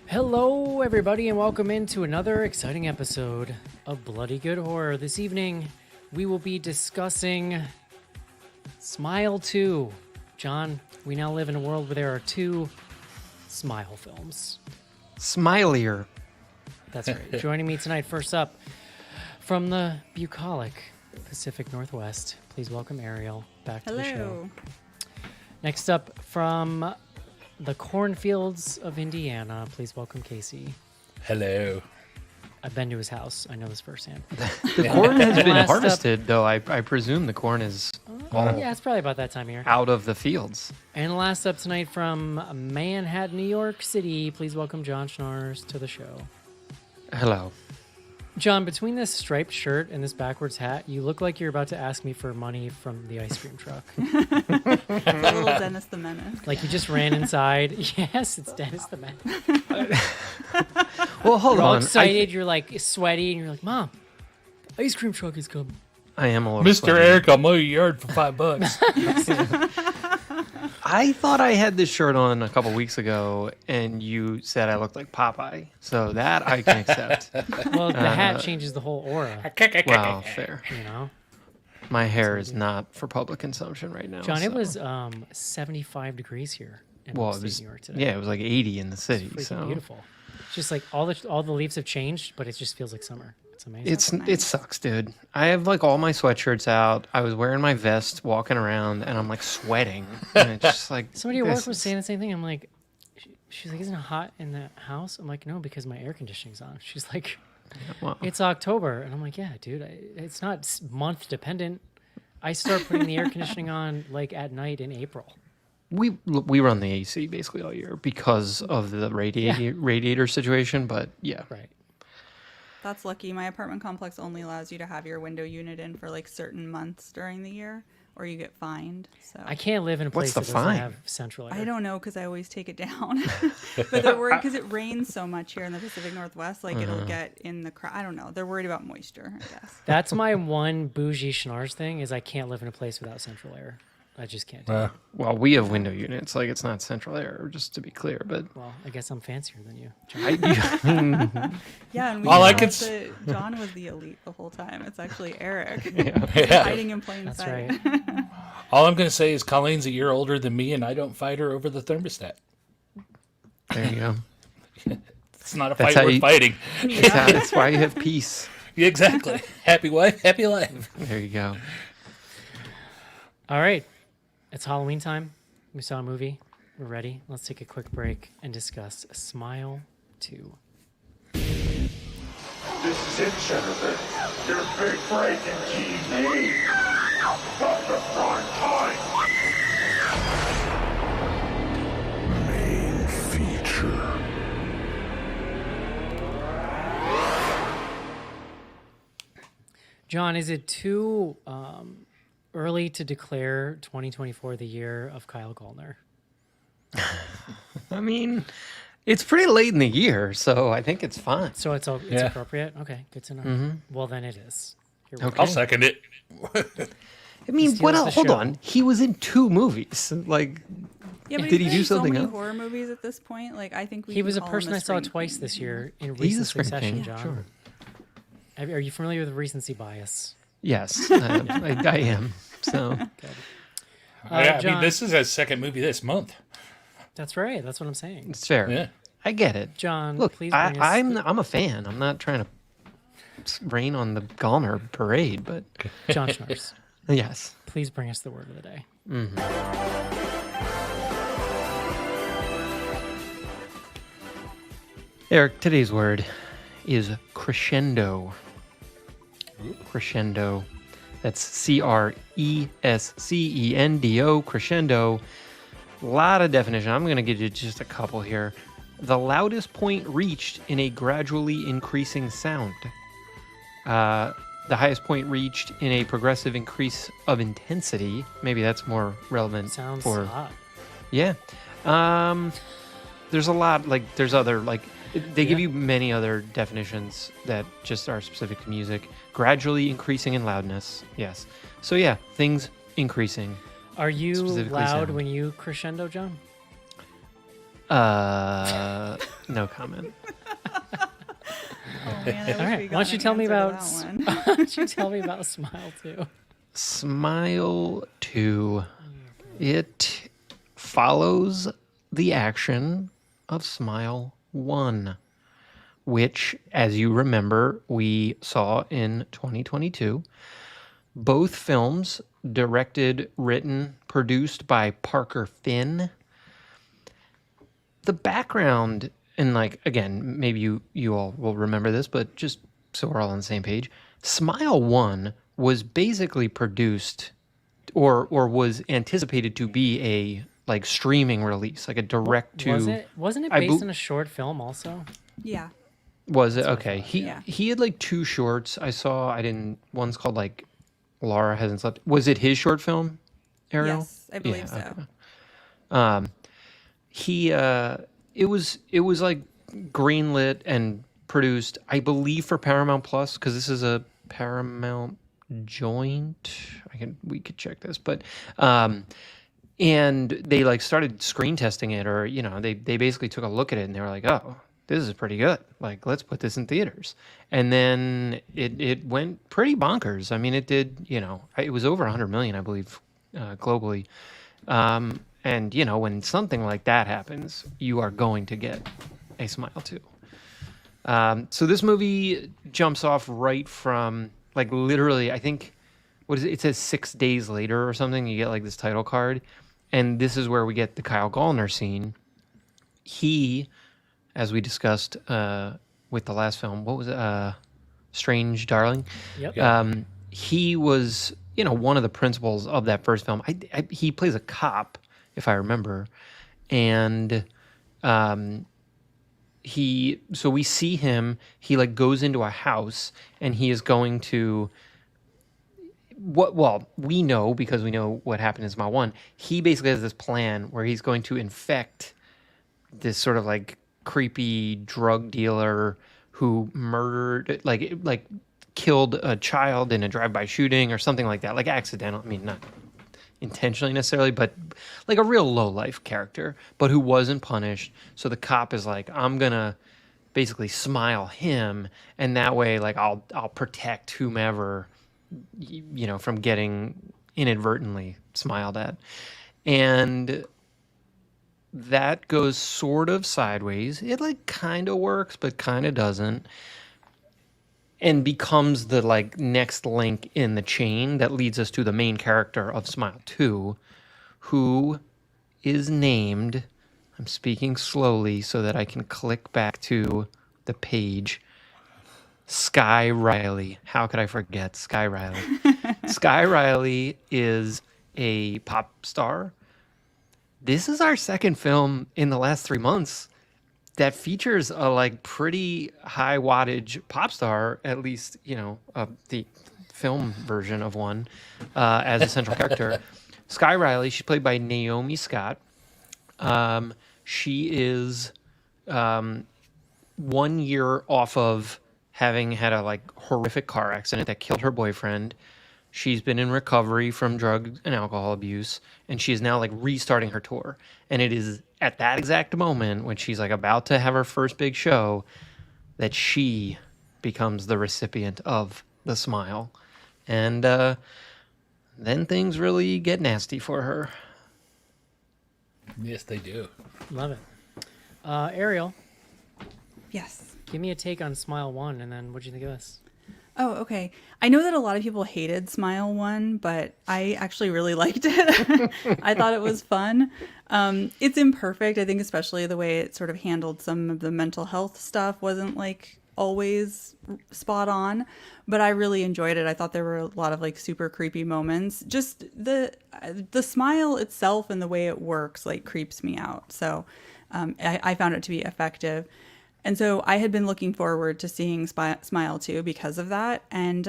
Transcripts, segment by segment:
Hello, everybody, and welcome into another exciting episode of Bloody Good Horror. This evening, we will be discussing Smile 2. John, we now live in a world where there are two Smile films. Smilier. That's right. Joining me tonight, first up, from the bucolic Pacific Northwest, please welcome Ariel back to the show. Next up, from the cornfields of Indiana, please welcome Casey. Hello. I've been to his house. I know this firsthand. The corn has been harvested, though. I presume the corn is yeah, it's probably about that time of year. out of the fields. And last up tonight from Manhattan, New York City, please welcome John Schnars to the show. Hello. John, between this striped shirt and this backwards hat, you look like you're about to ask me for money from the ice cream truck. It's a little Dennis the Menace. Like you just ran inside. Yes, it's Dennis the Menace. Well, hold You're all on. excited, you're like sweaty, and you're like, Mom, the ice cream truck is coming. I am a little Mr. sweaty. Eric, I'll mow your yard for $5. I thought I had this shirt on a couple weeks ago, and you said I looked like Popeye. So that I can accept. Well, the hat changes the whole aura, Well, fair. you know? My hair is not for public consumption right now. John, it so- was 75 degrees here in Well, upstate it was, New York today. yeah, it was like 80 in the city. It's freaking So beautiful. It's just like all the leaves have changed, but it just feels like summer. It's amazing. it sucks, dude. I have like all my sweatshirts out. I was wearing my vest, walking around, and I'm like sweating. And it's just like Somebody at this work was is- saying the same thing. I'm like, she's like, isn't it hot in the house? I'm like, no, because my air conditioning's on. She's like, well, it's October. And I'm like, yeah, dude, it's not month dependent. I start putting the air conditioning on like at night in April. we run the AC basically all year because of the radiator situation. But yeah, Right. That's lucky. My apartment complex only allows you to have your window unit in for like certain months during the year, or you get fined. So I can't live in a place What's the that doesn't fine? have central air. I don't know because I always take it down. But they're worried because it rains so much here in the Pacific Northwest. Like it'll get in the I don't know. They're worried about moisture, I guess. That's my one bougie Schnars thing is I can't live in a place without central air. I just can't do it. well, we have window units. Like it's not central air, just to be clear. But Well, I guess I'm fancier than you. Yeah, and we All I thought could that John was the elite the whole time. It's actually Eric Yeah. hiding in plain That's sight. right. All I'm going to say is Colleen's a year older than me, and I don't fight her over the thermostat. there you go. It's not a That's fight how worth you- fighting. That's why you have peace. Exactly. Happy wife, happy life. There you go. All right. It's Halloween time. We saw a movie. We're ready. Let's take a quick break and discuss Smile 2. This is it, Jennifer. Your big break in TV. From the front time. Main feature. John, is it too early to declare 2024 the year of Kyle Gallner? I mean, it's pretty late in the year, so I think it's fine. So it's Yeah. appropriate? Okay, good to know. Well, then it is. Here we go. Okay. I'll second it. I mean, steals what the else? Hold show. on. He was in 2 movies. Like, Yeah, but Did he's he do been in something so many else? horror movies at this point. Like I think we He can was a call him person I saw screen twice king. this year in he's a recent screen succession, king. John. Sure. Are you familiar with recency bias? Yes, I am. So, Yeah, I mean, John- this is his second movie this month. That's right. That's what I'm saying. it's fair. Yeah. I get it. John, Look, please bring us I'm a fan. I'm not trying to rain on the Gallner parade, but John Schnars. yes. Please bring us the word of the day. Eric, today's word is crescendo. Crescendo. That's Crescendo, crescendo. A lot of definition. I'm going to give you just a couple here. The loudest point reached in a gradually increasing sound. The highest point reached in a progressive increase of intensity. Maybe that's more relevant. Sounds for hot. Yeah. There's a lot, like, there's other, like, they give you many other definitions that just are specific to music. Gradually increasing in loudness. Yes. So, yeah, things increasing. Are you Specifically loud sound. when you crescendo, John? No comment. Oh, man, I wish All right. we Why got don't you an tell me answer to about? that one. Why don't you tell me about Smile 2? Smile 2. It follows the action of Smile 1, which, as you remember, we saw in 2022. Both films directed, written, produced by Parker Finn. The background, and like, again, maybe you all will remember this, but just so we're all on the same page, Smile 1 was basically produced or was anticipated to be a like streaming release, like a direct to. Wasn't it I based bel- on a short film also? Yeah. Was it what I okay? thought, yeah. He had like two shorts I saw. I didn't. One's called like Laura Hasn't Slept. Was it his short film, Ariel? Yes, I believe so. okay. He it was like greenlit and produced, I believe, for Paramount Plus, because this is a Paramount joint. We could check this, but and they like started screen testing it, or they basically took a look at it and they were like, oh, this is pretty good, like let's put this in theaters. And then it went pretty bonkers. I mean, it did, it was over 100 million, I believe, globally. And when something like that happens, you are going to get a Smile 2. So this movie jumps off right from, like, literally, I think, what is it? It says 6 days later or something. You get like this title card, and this is where we get the Kyle Gallner scene. He, as we discussed with the last film, what was it? Strange Darling. Yep. He was, one of the principals of that first film. He plays a cop, if I remember, and so we see him. He like goes into a house, and he is going to. Well, we know because we know what happened in Smile 1. He basically has this plan where he's going to infect this sort of like creepy drug dealer who murdered, like killed a child in a drive-by shooting or something like that, like accidental. I mean, not intentionally necessarily, but like a real low-life character, but who wasn't punished. So the cop is like, I'm gonna basically smile him, and that way, like, I'll protect whomever, from getting inadvertently smiled at. And that goes sort of sideways. It like kind of works, but kind of doesn't. And becomes the like next link in the chain that leads us to the main character of Smile 2, who is named, I'm speaking slowly so that I can click back to the page, Sky Riley. How could I forget Sky Riley? Sky Riley is a pop star. This is our second film in the last 3 months that features a like pretty high wattage pop star, at least, the film version of one, as a central character. Sky Riley, she's played by Naomi Scott. She is 1 year off of having had a like horrific car accident that killed her boyfriend. She's been in recovery from drug and alcohol abuse, and she is now like restarting her tour. And it is at that exact moment when she's like about to have her first big show that she becomes the recipient of the smile. And then things really get nasty for her. Yes, they do. Love it. Ariel, Yes. give me a take on Smile 1, and then what'd you think of this? Oh, okay. I know that a lot of people hated Smile 1, but I actually really liked it. I thought it was fun. It's imperfect. I think especially the way it sort of handled some of the mental health stuff wasn't like always spot on, but I really enjoyed it. I thought there were a lot of like super creepy moments. Just the smile itself and the way it works like creeps me out. So I found it to be effective. And so I had been looking forward to seeing Smile 2 because of that. And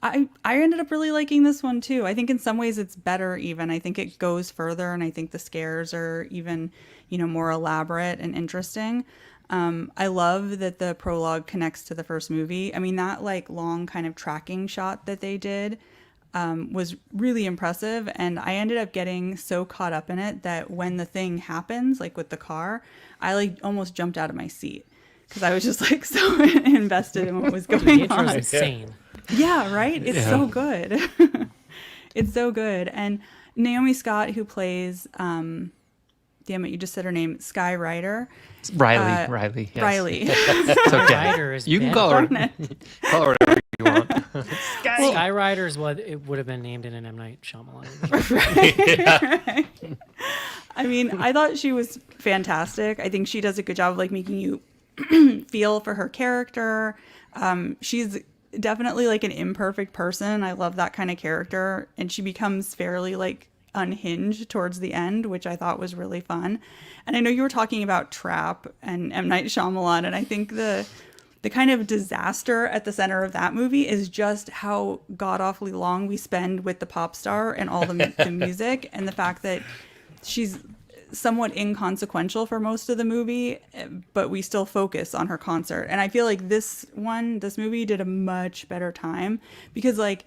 I ended up really liking this one too. I think in some ways it's better even. I think it goes further, and I think the scares are even, more elaborate and interesting. I love that the prologue connects to the first movie. I mean, that like long kind of tracking shot that they did was really impressive. And I ended up getting so caught up in it that when the thing happens, like with the car, I like almost jumped out of my seat. Because I was just like so invested in what was The going intro is on. insane. Yeah, right? It's so good. It's so good. And Naomi Scott, who plays, damn it, you just said her name, Sky Ryder. Riley. Yes. Riley. It's okay. Ryder is You can bad. call her whatever you want. Skyrider is what it would have been named in an M. Night Shyamalan movie. I mean, I thought she was fantastic. I think she does a good job of like making you feel for her character. She's definitely like an imperfect person. I love that kind of character. And she becomes fairly like unhinged towards the end, which I thought was really fun. And I know you were talking about Trap and M. Night Shyamalan, and I think the kind of disaster at the center of that movie is just how god-awfully long we spend with the pop star and all the music, and the fact that she's somewhat inconsequential for most of the movie, but we still focus on her concert. And I feel like this movie did a much better time, because like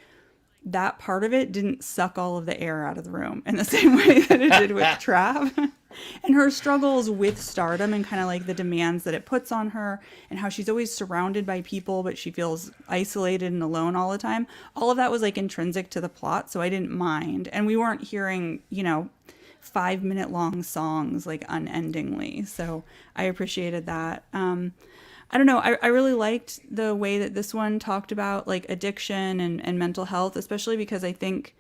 that part of it didn't suck all of the air out of the room in the same way that it did with Trap. And her struggles with stardom and kind of like the demands that it puts on her, and how she's always surrounded by people, but she feels isolated and alone all the time. All of that was like intrinsic to the plot, so I didn't mind. And we weren't hearing, 5-minute long songs like unendingly. So I appreciated that. I don't know. I really liked the way that this one talked about like addiction and mental health, especially because I think,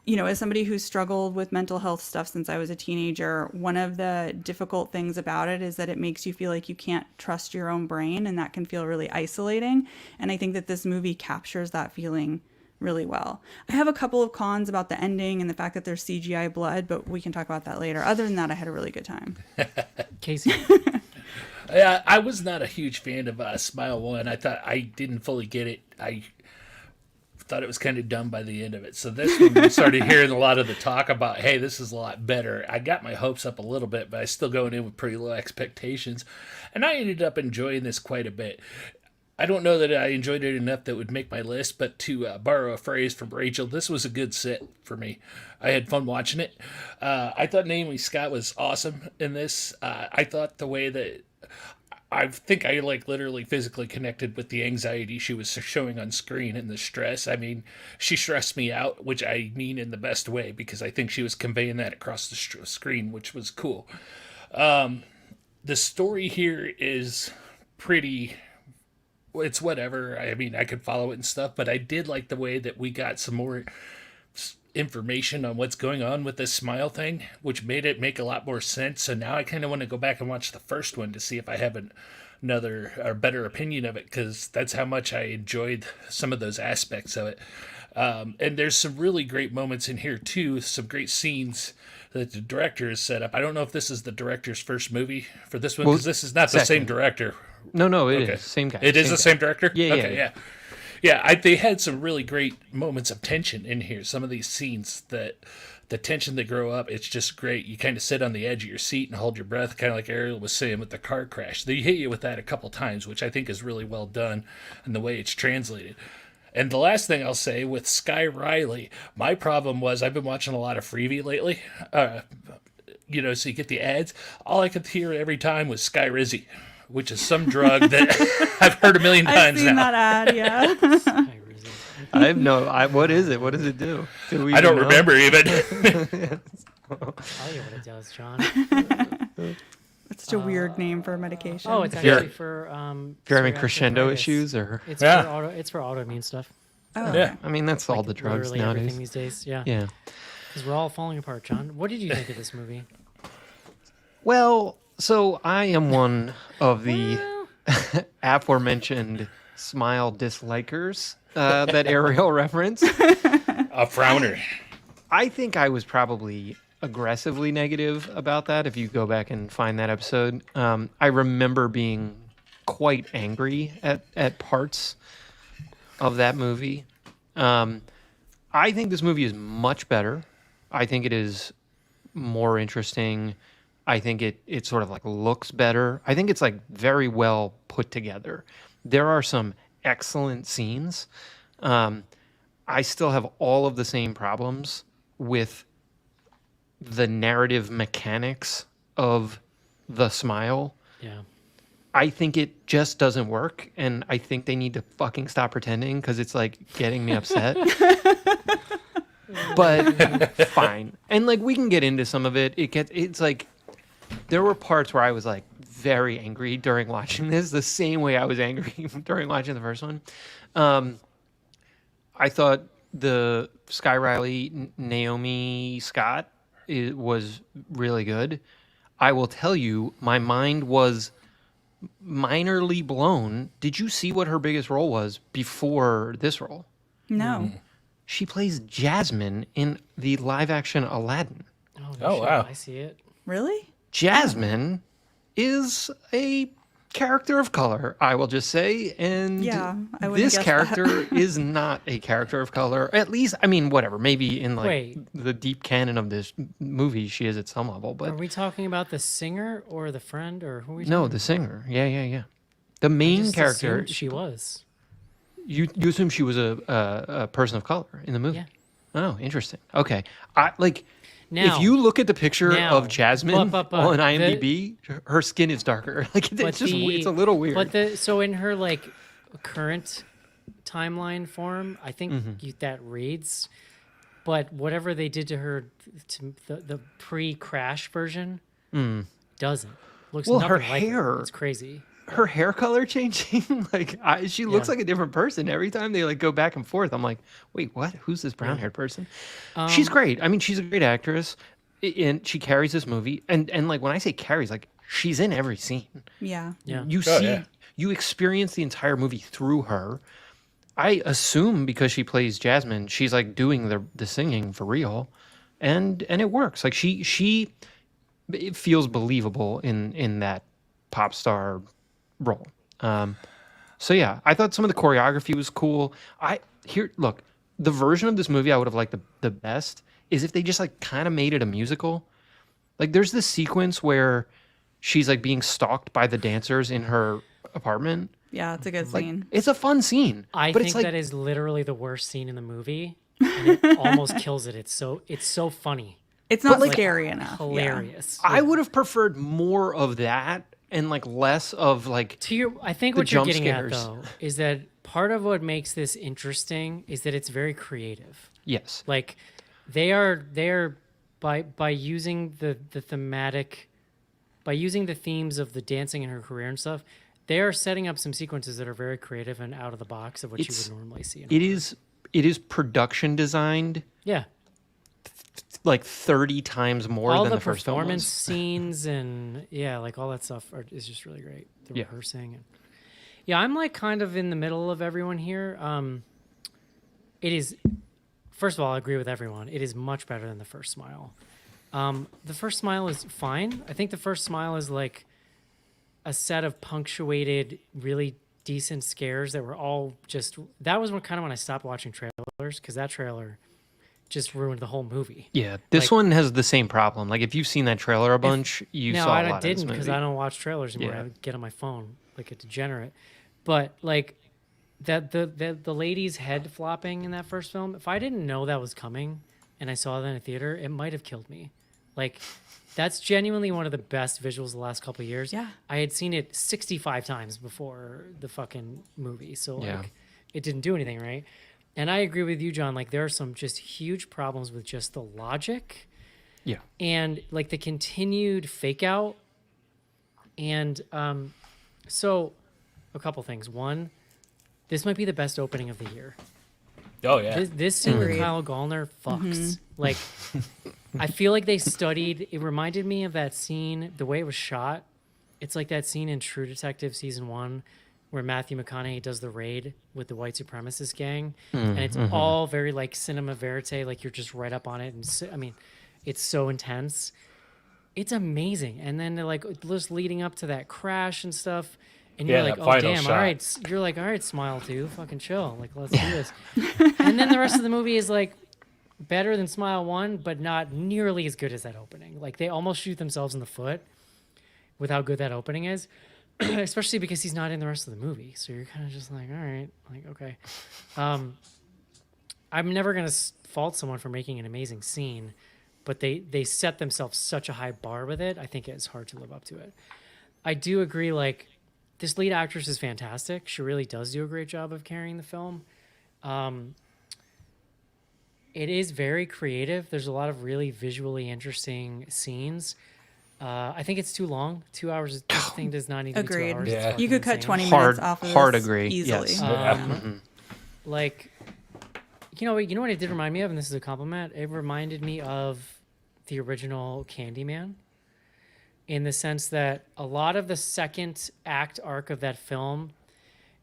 as somebody who's struggled with mental health stuff since I was a teenager, one of the difficult things about it is that it makes you feel like you can't trust your own brain, and that can feel really isolating. And I think that this movie captures that feeling really well. I have a couple of cons about the ending and the fact that there's CGI blood, but we can talk about that later. Other than that, I had a really good time. Casey. I was not a huge fan of Smile 1. I thought I didn't fully get it. I thought it was kind of dumb by the end of it. So this one, we started hearing a lot of the talk about, hey, this is a lot better. I got my hopes up a little bit, but I still going in with pretty low expectations. And I ended up enjoying this quite a bit. I don't know that I enjoyed it enough that would make my list, but to borrow a phrase from Rachel, this was a good sit for me. I had fun watching it. I thought Naomi Scott was awesome in this. I thought the way that I think I like literally physically connected with the anxiety she was showing on screen and the stress. I mean, she stressed me out, which I mean in the best way, because I think she was conveying that across the screen, which was cool. The story here is pretty... It's whatever. I mean, I could follow it and stuff, but I did like the way that we got some more information on what's going on with this Smile thing, which made it make a lot more sense. So now I kind of want to go back and watch the first one to see if I have another or better opinion of it, because that's how much I enjoyed some of those aspects of it. And there's some really great moments in here too, some great scenes that the director has set up. I don't know if this is the director's first movie for this one, because this is not the same director. No, it is. Same guy. It is the same director? Yeah, okay, yeah. Yeah, they had some really great moments of tension in here. Some of these scenes, that the tension that grow up, it's just great. You kind of sit on the edge of your seat and hold your breath, kind of like Ariel was saying with the car crash. They hit you with that a couple times, which I think is really well done in the way it's translated. And the last thing I'll say with Sky Riley, my problem was I've been watching a lot of Freebie lately. So you get the ads. All I could hear every time was Sky Rizzy, which is some drug that I've heard a million times now. I've seen that ad, yeah. I have what is it? What does it do? I don't remember even. I'll tell you what it does, John. It's such a weird name for a medication. Oh, it's actually for If you're having psoriatic crescendo arthritis. issues, or It's Yeah. for autoimmune stuff. Oh, Yeah. I mean, that's all the drugs Literally nowadays. everything these days. Yeah. Yeah. Because we're all falling apart, John. What did you think of this movie? Well, so I am one of the aforementioned smile dislikers that Ariel referenced. A frowner. I think I was probably aggressively negative about that. If you go back and find that episode, I remember being quite angry at parts of that movie. I think this movie is much better. I think it is more interesting. I think it sort of like looks better. I think it's like very well put together. There are some excellent scenes. I still have all of the same problems with the narrative mechanics of The Smile. Yeah. I think it just doesn't work, and I think they need to fucking stop pretending because it's like getting me upset. But fine. And like we can get into some of it. It's like there were parts where I was like very angry during watching this, the same way I was angry during watching the first one. I thought the Sky Riley Naomi Scott was really good. I will tell you, my mind was minorly blown. Did you see what her biggest role was before this role? No. She plays Jasmine in the live action Aladdin. Oh, shit, wow. I see it. Really? Jasmine is a character of color, I will just say. And Yeah, I wouldn't this guess character is not a character of color. At least, I mean, whatever. Maybe in like Wait. the deep canon of this movie, she is at some level. Are But we talking about the singer or the friend or who are we no, talking the singer. Yeah. The main Just character. assumed she was. You assume she was a person of color in the movie. Yeah. Oh, interesting. Okay. I like. Now, if you look at the picture now, of Jasmine but, on IMDb, her skin is darker. Like it's just it's a little weird. But so in her like current timeline form, I think Mm-hmm. that reads. But whatever they did to her, to the pre-crash version, doesn't looks Well, nothing her like it. hair- It's crazy. her hair color changing, like she looks Yeah. like a different person every time they like go back and forth. I'm like, wait, what? Who's this brown haired person? She's great. I mean, she's a great actress, and she carries this movie. And like when I say carries, like she's in every scene. Yeah. Yeah. You Oh, see, yeah. you experience the entire movie through her. I assume because she plays Jasmine, she's like doing the singing for real, and it works. Like it feels believable in that pop star role. So yeah, I thought some of the choreography was cool. Look, the version of this movie I would have liked the best is if they just like kind of made it a musical. Like there's this sequence where she's like being stalked by the dancers in her apartment. Yeah, it's a good Like scene. it's a fun scene. I but think it's like, that is literally the worst scene in the movie, and it almost kills it. It's so funny, It's not like, scary enough. Yeah. hilarious. I would have preferred more of that and like less of like I think the what you're jump getting scares. at though is that part of what makes this interesting is that it's very creative. yes. Like they are by using the thematic, by using the themes of the dancing in her career and stuff, they are setting up some sequences that are very creative and out of the box of what you would normally see. In It is production designed yeah, like 30 times more all than the the first film performance was. scenes and yeah, like all that stuff is just really great. The Yeah. rehearsing and yeah, I'm like kind of in the middle of everyone here. It is, first of all, I agree with everyone. It is much better than the first Smile. The first Smile is fine. I think the first Smile is like a set of punctuated, really decent scares that were all just. That was when I stopped watching trailers because that trailer just ruined the whole movie. Yeah, this like- one has the same problem. Like if you've seen that trailer a bunch, you No, saw a I lot of didn't this because movie. I don't watch trailers anymore. Yeah. I get on my phone like a degenerate. But like that the lady's head flopping in that first film, if I didn't know that was coming and I saw that in a theater, it might have killed me. Like that's genuinely one of the best visuals the last couple of years. Yeah. I had seen it 65 times before the fucking movie. So Yeah. like it didn't do anything, right? And I agree with you, John. Like there are some just huge problems with just the logic Yeah. and like the continued fake out. And so a couple things. One, this might be the best opening of the year. Oh yeah. This scene with Agreed. Kyle Gallner fucks. Like, I feel like they studied. It reminded me of that scene, the way it was shot, it's like that scene in True Detective season 1 where Matthew McConaughey does the raid with the white supremacist gang, and it's all very like cinema verite, like you're just right up on it, and so, I mean, it's so intense. It's amazing, and then they're like just leading up to that crash and stuff, and you're Yeah, like, that oh final damn, shot. all right, you're like, all right, Smile 2, fucking chill, like let's do this. And then the rest of the movie is like better than Smile 1, but not nearly as good as that opening. Like they almost shoot themselves in the foot with how good that opening is, especially because he's not in the rest of the movie. So you're kind of just like, all right, like, okay. I'm never going to fault someone for making an amazing scene, but they set themselves such a high bar with it. I think it's hard to live up to it. I do agree, like, this lead actress is fantastic. She really does do a great job of carrying the film. It is very creative. There's a lot of really visually interesting scenes. I think it's too long. 2 hours. This thing does not need to be 2 Agreed. hours. Yeah. It's You could fucking cut 20 insane. minutes off of Hard this agree. easily. Yes. Like, you know what it did remind me of, and this is a compliment. It reminded me of the original Candyman, in the sense that a lot of the second act arc of that film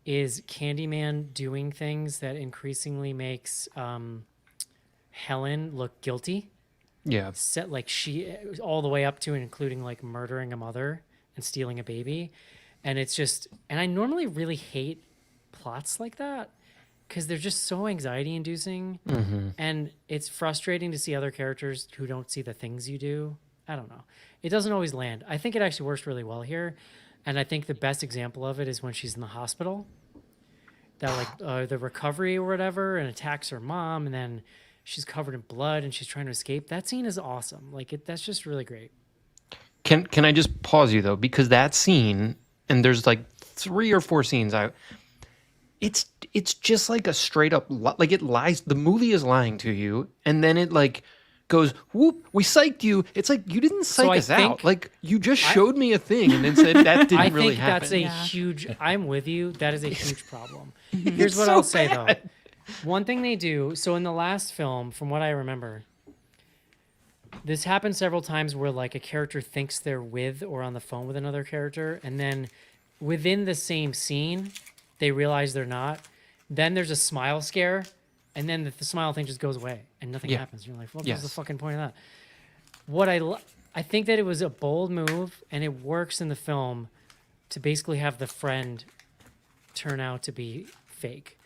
is Candyman doing things that increasingly makes Helen look guilty. Yeah. Set like she all the way up to and including like murdering a mother and stealing a baby, and it's just, and I normally really hate plots like that because they're just so anxiety inducing, and it's frustrating to see other characters who don't see the things you do. I don't know, it doesn't always land. I think it actually works really well here, and I think the best example of it is when she's in the hospital, that like the recovery or whatever, and attacks her mom, and then she's covered in blood and she's trying to escape. That scene is awesome. Like that's just really great. Can I just pause you though, because that scene, and there's like 3 or 4 scenes it's just like a straight up like it lies. The movie is lying to you, and then it like goes whoop, we psyched you. It's like you didn't psych I us out. think- Like you just showed me a thing and then said that didn't I really think happen. that's a Yeah. huge. I'm with you. That is a huge problem. Here's what so I'll say bad. though. One thing they do. So in the last film, from what I remember, this happened several times where like a character thinks they're with or on the phone with another character, and then within the same scene, they realize they're not. Then there's a smile scare, and then the smile thing just goes away and nothing Yeah. happens. You're like, what was Yes. the fucking point of that? What I think that it was a bold move, and it works in the film to basically have the friend turn out to be fake.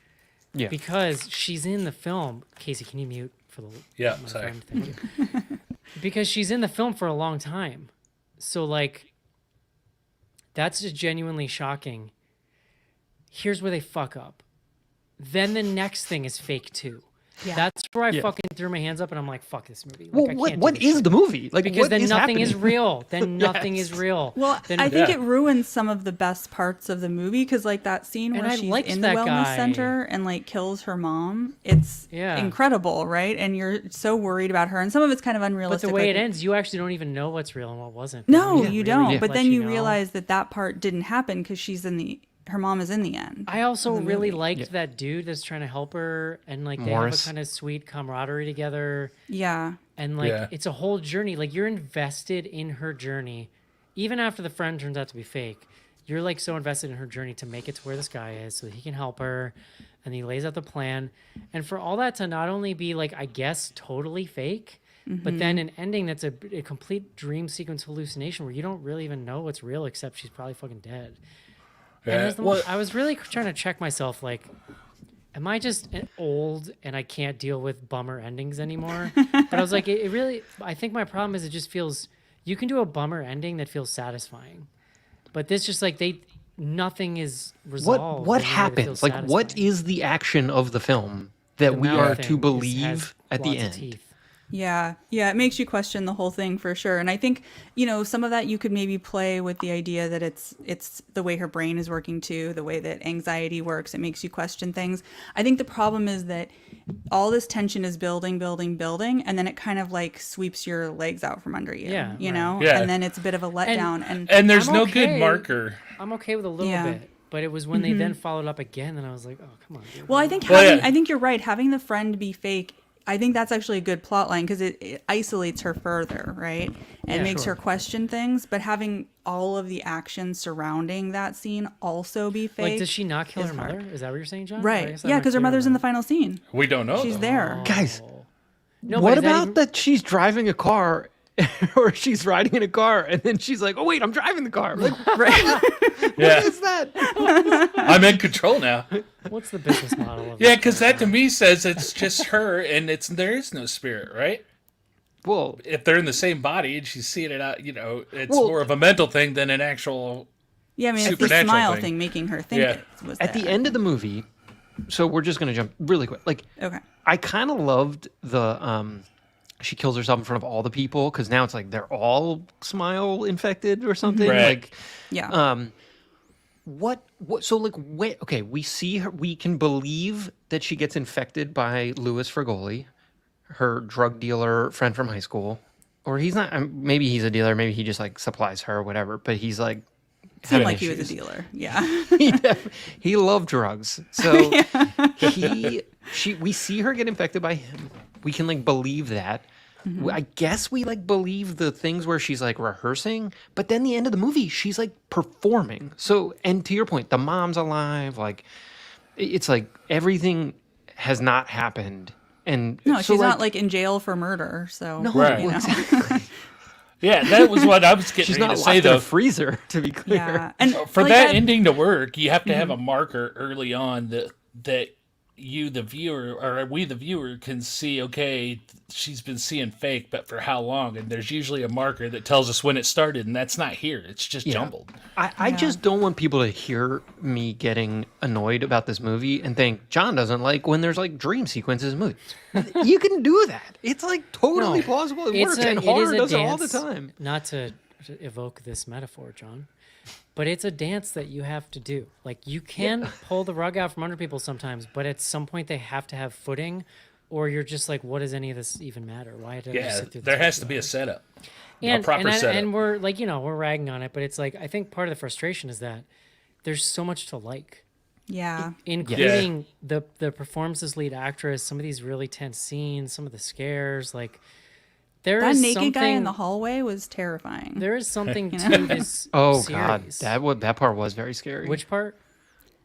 Yeah. Because she's in the film. Casey, can you mute for the Yeah, my sorry. friend? Thank you. Because she's in the film for a long time. So like that's just genuinely shocking. Here's where they fuck up. Then the next thing is fake too. Yeah. That's where I Yeah. fucking threw my hands up and I'm like, fuck this movie. Like, Well, I what can't do what this is shit. the movie? Like Because what then is nothing is happening? real. Then nothing Yes. is real. Well, Then, I think Yeah. it ruins some of the best parts of the movie because, like, that scene And where I she's liked in the that wellness guy. center and like kills her mom, it's Yeah. incredible, right? And you're so worried about her, and some of it's kind of but unrealistic. the way like, it ends, you actually don't even know what's real and what wasn't. no, They you really don't. let But then you know. realize that part didn't happen because her mom is in the end. I also the really movie. liked that dude that's trying to help her, and like they Morris. have a kind of sweet camaraderie together, Yeah, and like Yeah. it's a whole journey. Like you're invested in her journey, even after the friend turns out to be fake. You're like so invested in her journey to make it to where this guy is, so that he can help her, and he lays out the plan. And for all that to not only be like, I guess, totally fake, but then an ending that's a complete dream sequence hallucination where you don't really even know what's real except she's probably fucking dead. And it was the Well, I was really trying to check myself, like, am I just old and I can't deal with bummer endings anymore? But I was like, it really, I think my problem is it just feels, you can do a bummer ending that feels satisfying. But this just like, nothing is resolved. What in a way that happens? feels Like what satisfying. is the action of the film that The we mouth are thing to has believe at the lots of end? teeth. yeah, it makes you question the whole thing for sure. And I think some of that you could maybe play with the idea that it's the way her brain is working too, the way that anxiety works. It makes you question things. I think the problem is that all this tension is building, and then it kind of like sweeps your legs out from under you. Yeah, you right. know, Yeah. and then it's a bit of a letdown. and there's I'm no okay. good marker. I'm okay with a little Yeah. bit. But it was when they then followed up again, and I was like, oh, come on, dude. Well, I think Well, yeah. I think you're right. Having the friend be fake, I think that's actually a good plot line because it isolates her further, right? And Yeah, makes sure. her question things. But having all of the action surrounding that scene also be fake. Like, does she not kill is her hard. mother? Is that what you're saying, John? I Right. guess I'm Yeah, not because her clear on mother's in the that. final scene. We don't know. She's though. there. Guys, No, what but is that about even- that she's driving a car or she's riding in a car and then she's like, oh, wait, I'm driving the car. Like, Right. Yeah, what is that? I'm in control now. What's the business model of Yeah, this because that to program? me says it's just her, and there is no spirit, right? Well, If they're in the same body and she's seeing it out, it's Well- more of a mental thing than an actual. Yeah, I mean, it's the Supernatural smile thing. thing making her think Yeah. it was at the there. end of the movie, so we're just going to jump really quick. Like, Okay. I kind of loved she kills herself in front of all the people because now it's like they're all smile infected or something. Right. Like, Yeah. what, so like, wait, okay, we see her, we can believe that she gets infected by Louis Fragoli, her drug dealer friend from high school. Or he's not, maybe he's a dealer, maybe he just like supplies her or whatever, but he's like, Seemed having like he was a issues. dealer. Yeah. He loved drugs. So we see her get infected by him. We can like believe that. I guess we like believe the things where she's like rehearsing, but then the end of the movie, she's like performing. So, and to your point, the mom's alive. Like, it's like everything has not happened. And No, so, she's not like in jail for murder. So, no, Right. you know. exactly. Yeah, that was what I was getting She's ready not to locked say, in a though. freezer, to be clear. Yeah. And For like that ending to work, you have to Mm-hmm. have a marker early on that you, the viewer, or we, the viewer, can see, okay, she's been seeing fake, but for how long? And there's usually a marker that tells us when it started, and that's not here. It's just jumbled. I just don't want people to hear me getting annoyed about this movie and think John doesn't like when there's like dream sequences in movies. You can do that. It's like totally No, plausible. It It's works. a- And it is horror a does it all the dance, time. Not to evoke this metaphor, John, but it's a dance that you have to do. Like, you can pull the rug out from under people sometimes, but at some point they have to have footing, or you're just like, what does any of this even matter? Why did I Yeah, sit through this? there has to for be 2 a hours? setup. and, a proper setup. And we're like, we're ragging on it, but it's like, I think part of the frustration is that there's so much to like, yeah. including the performances, lead actress, some of these really tense scenes, some of the scares. Like, there That is naked guy in the something- hall was terrifying. There is something to this. Oh series. God, that part was very scary. Which part?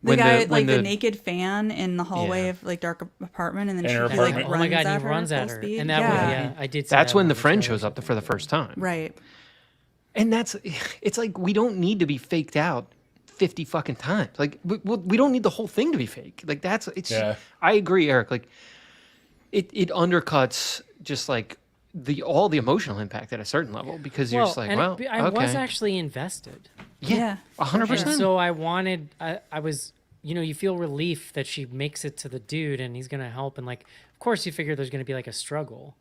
The when guy, when like the naked fan in the hallway Yeah. of like dark apartment, and then In she her he, like apartment. Oh my god, he at her runs at full her, speed. and that was I did. See That's that when on the friend trailer. shows up for the first time. Right. And it's like we don't need to be faked out 50 fucking times. Like we don't need the whole thing to be fake. Like it's. Yeah. I agree, Eric. Like it undercuts just like all the emotional impact at a certain level because you're just like, and well, I was okay. actually invested, Yeah. 100%. and so I wanted. I was. You feel relief that she makes it to the dude, and he's gonna help, and like, of course, you figure there's gonna be like a struggle.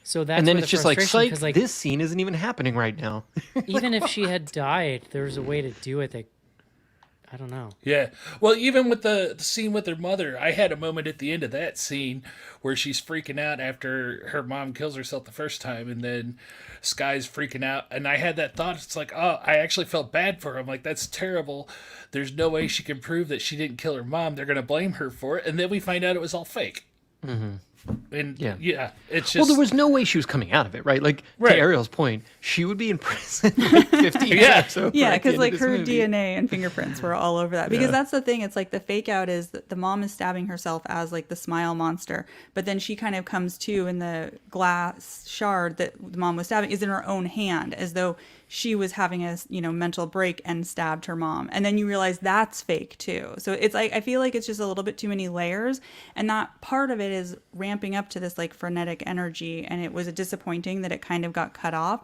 So that's and then where it's the just like, frustration, psych, 'cause, like, this scene isn't even happening right now. even if she had died, there was a way to do it that I don't know. Yeah. Well, even with the scene with her mother, I had a moment at the end of that scene where she's freaking out after her mom kills herself the first time, and then Sky's freaking out. And I had that thought. It's like, oh, I actually felt bad for her. I'm like, that's terrible. There's no way she can prove that she didn't kill her mom. They're going to blame her for it. And then we find out it was all fake. Mm-hmm. And yeah, it's just. Well, there was no way she was coming out of it, right? Like Right. to Ariel's point, she would be in prison like 15 Yeah. years over Yeah, at the because end like of this her movie. DNA and fingerprints were all over that. Because that's the thing. It's like the fake out is that the mom is stabbing herself as like the smile monster, but then she kind of comes to, and the glass shard that the mom was stabbing is in her own hand, as though she was having a mental break and stabbed her mom. And then you realize that's fake too. So it's like I feel like it's just a little bit too many layers, and that part of it is ramping up to this like frenetic energy, and it was disappointing that it kind of got cut off.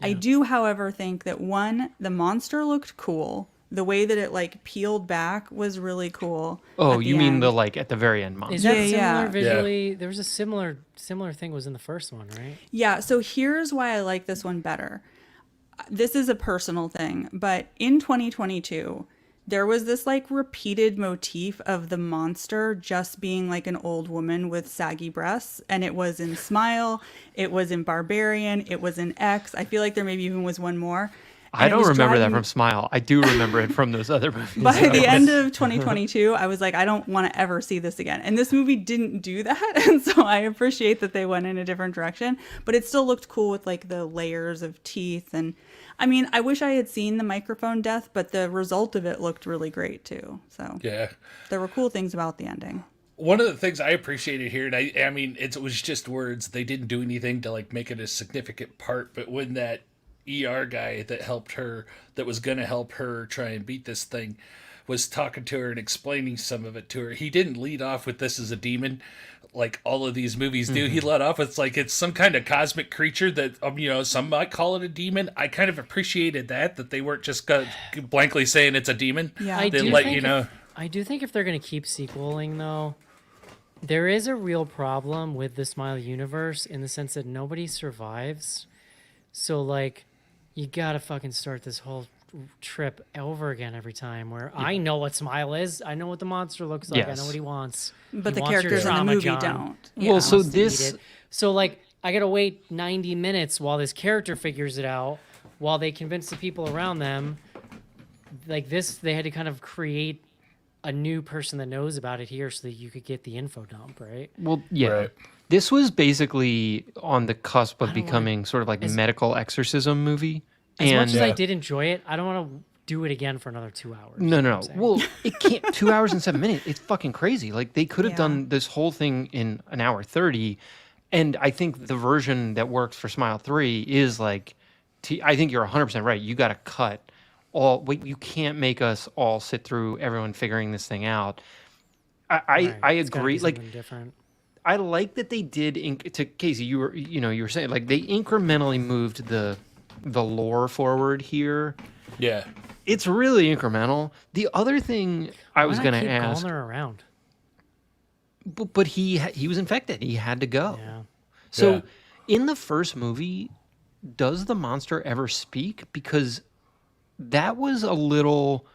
I do, however, think that the monster looked cool. The way that it like peeled back was really cool. Oh, at the you mean end. the like at the very end monster? Is that Yeah, similar yeah. visually? There was a similar thing was in the first one, right? Yeah, so here's why I like this one better. This is a personal thing, but in 2022, there was this like repeated motif of the monster just being like an old woman with saggy breasts. And it was in Smile, it was in Barbarian, it was in X. I feel like there maybe even was one more. I it don't was remember that driving- from Smile. I do remember it from those other movies. By the end of 2022, I was like, I don't want to ever see this again. And this movie didn't do that. And so I appreciate that they went in a different direction. But it still looked cool with like the layers of teeth. And I mean, I wish I had seen the microphone death, but the result of it looked really great too. So Yeah. there were cool things about the ending. One of the things I appreciated here, and I mean, it was just words. They didn't do anything to like make it a significant part. But when that ER guy that helped her, that was going to help her try and beat this thing, was talking to her and explaining some of it to her, he didn't lead off with this as a demon like all of these movies do. He led off with like it's some kind of cosmic creature that some might call it a demon. I kind of appreciated that they weren't just blankly saying it's a demon. Yeah. I They do let think you know. I do think if they're going to keep sequeling, though, there is a real problem with the Smile universe in the sense that nobody survives. So, like, you gotta fucking start this whole trip over again every time. Where I know what Smile is, I know what the monster looks like, I Yes. know what he wants. But He the wants your characters in the trauma, movie John. don't. Well, Yeah. so Wants to eat this- it. So, like, I gotta wait 90 minutes while this character figures it out, while they convince the people around them. Like this, they had to kind of create a new person that knows about it here so that you could get the info dump, right? Well, yeah. Right. This was basically on the cusp of don't wanna- becoming sort of like medical exorcism movie. As and much as I did enjoy it, I don't want to do it again for another 2 hours. No, you know no, what no. I'm saying? Well, it can't. 2 hours and 7 minutes. It's fucking crazy. Like they could have Yeah. done this whole thing in an hour 30, and I think the version that works for Smile 3 is like. I think you're 100% right. You got to cut all. Wait, you can't make us all sit through everyone figuring this thing out. I Right, I it's gotta agree. be Like something different. I like that they did. To Casey, you were saying like they incrementally moved the lore forward here. Yeah. It's really incremental. The other thing I was Why going not to keep ask, calling her around. but he was infected. He had to go. Yeah. So Yeah. in the first movie, does the monster ever speak? Because that was a little,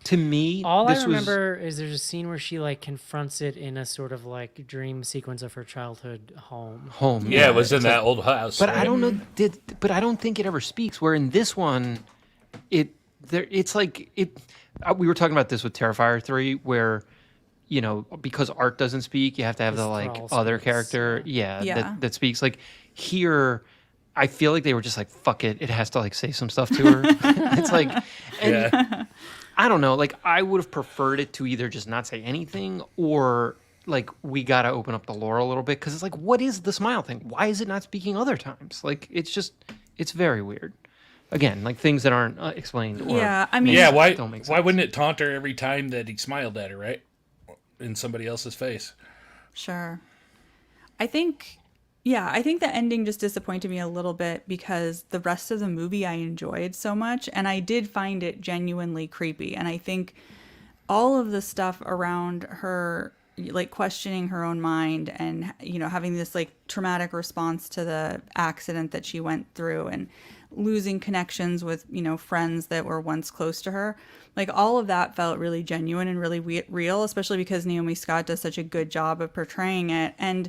to me. All this I remember is there's a scene where she like confronts it in a sort of like dream sequence of her childhood home. was home. Yeah, it was in It's that like- old house. But right? I don't know. But I don't think it ever speaks. Where in this one, it's like it. We were talking about this with Terrifier 3, where because Art doesn't speak, you have to have His the like thrall other speaks, character, Yeah. that speaks. Like here, I feel like they were just like, fuck it, it has to like say some stuff to her. It's like, and Yeah. I don't know. Like I would have preferred it to either just not say anything or like we got to open up the lore a little bit because it's like, what is the smile thing? Why is it not speaking other times? Like it's very weird. Again, like things that aren't explained. Or Yeah, I mean- Yeah, why don't make sense. why wouldn't it taunt her every time that he smiled at her, right? In somebody else's face. Sure. I think the ending just disappointed me a little bit because the rest of the movie I enjoyed so much and I did find it genuinely creepy. And I think all of the stuff around her, like questioning her own mind and, having this like traumatic response to the accident that she went through and losing connections with, friends that were once close to her. Like all of that felt really genuine and really real, especially because Naomi Scott does such a good job of portraying it. And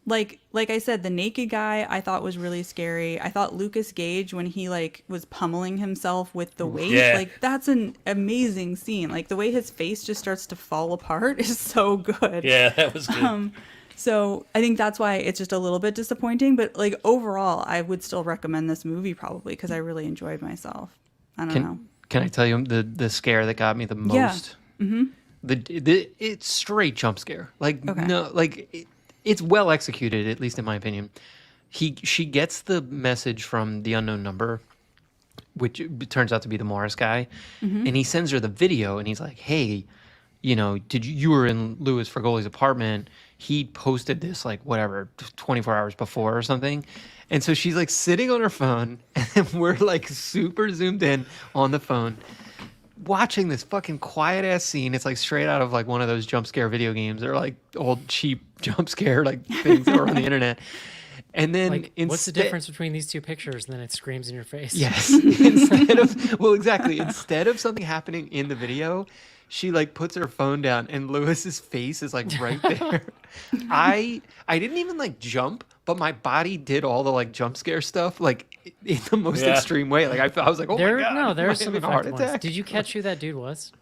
like I said, the naked guy I thought was really scary. I thought Lucas Gage, when he like was pummeling himself with the weight, Yeah. like that's an amazing scene. Like the way his face just starts to fall apart is so good. Yeah, that was good. So I think that's why it's just a little bit disappointing. But like overall, I would still recommend this movie probably because I really enjoyed myself. I don't know. Can I tell you the scare that got me the most? Yeah. Mm-hmm. It's straight jump scare. Like Okay. no, like it's well executed, at least in my opinion. She gets the message from the unknown number, which turns out to be the Morris guy, and he sends her the video, and he's like, "Hey, you were in Louis Fragoli's apartment? He posted this like whatever 24 hours before or something." And so she's like sitting on her phone, and we're like super zoomed in on the phone, watching this fucking quiet ass scene. It's like straight out of like one of those jump scare video games or like old cheap jump scare like things that were on the internet. And then Like, what's the difference between these two pictures? And then it screams in your face. Yes. Instead of instead of something happening in the video, she like puts her phone down and Lewis's face is like right there. I didn't even like jump, but my body did all the like jump scare stuff like in the most extreme way. Like I was like, oh my god, No, there's am I some having a heart effective ones. attack. Did you catch who that dude was?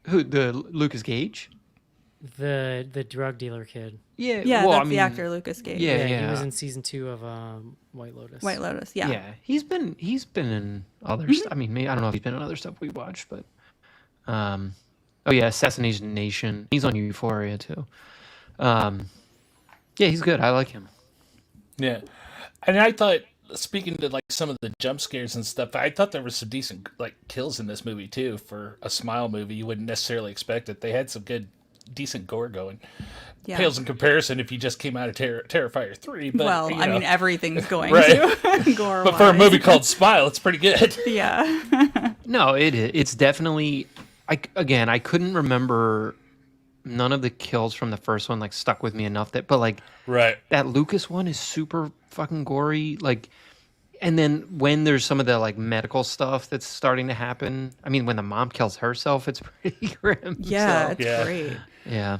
Who, the Lucas Gage? The drug dealer kid. Yeah, Yeah, well, that's I mean, the actor Lucas Gage. Yeah, He was in season 2 of White Lotus. White Lotus. Yeah. yeah. He's been in other. I mean, maybe, I don't know if he's been in other stuff we watched, but oh yeah, Assassination Nation. He's on Euphoria too. Yeah, he's good. I like him. Yeah, and I thought, speaking to like some of the jump scares and stuff, I thought there was some decent like kills in this movie too. For a Smile movie, you wouldn't necessarily expect it. They had some decent gore going. Yeah. Pales in comparison if you just came out of Terrifier 3. But, Well, you I know. mean, everything's going Right. to gore. But for a movie called Smile, it's pretty good. Yeah. No, it's definitely. I couldn't remember. None of the kills from the first one like stuck with me enough but like Right. that Lucas one is super fucking gory. Like, and then when there's some of the like medical stuff that's starting to happen. I mean, when the mom kills herself, it's pretty grim. Yeah, So, it's Yeah. great. yeah.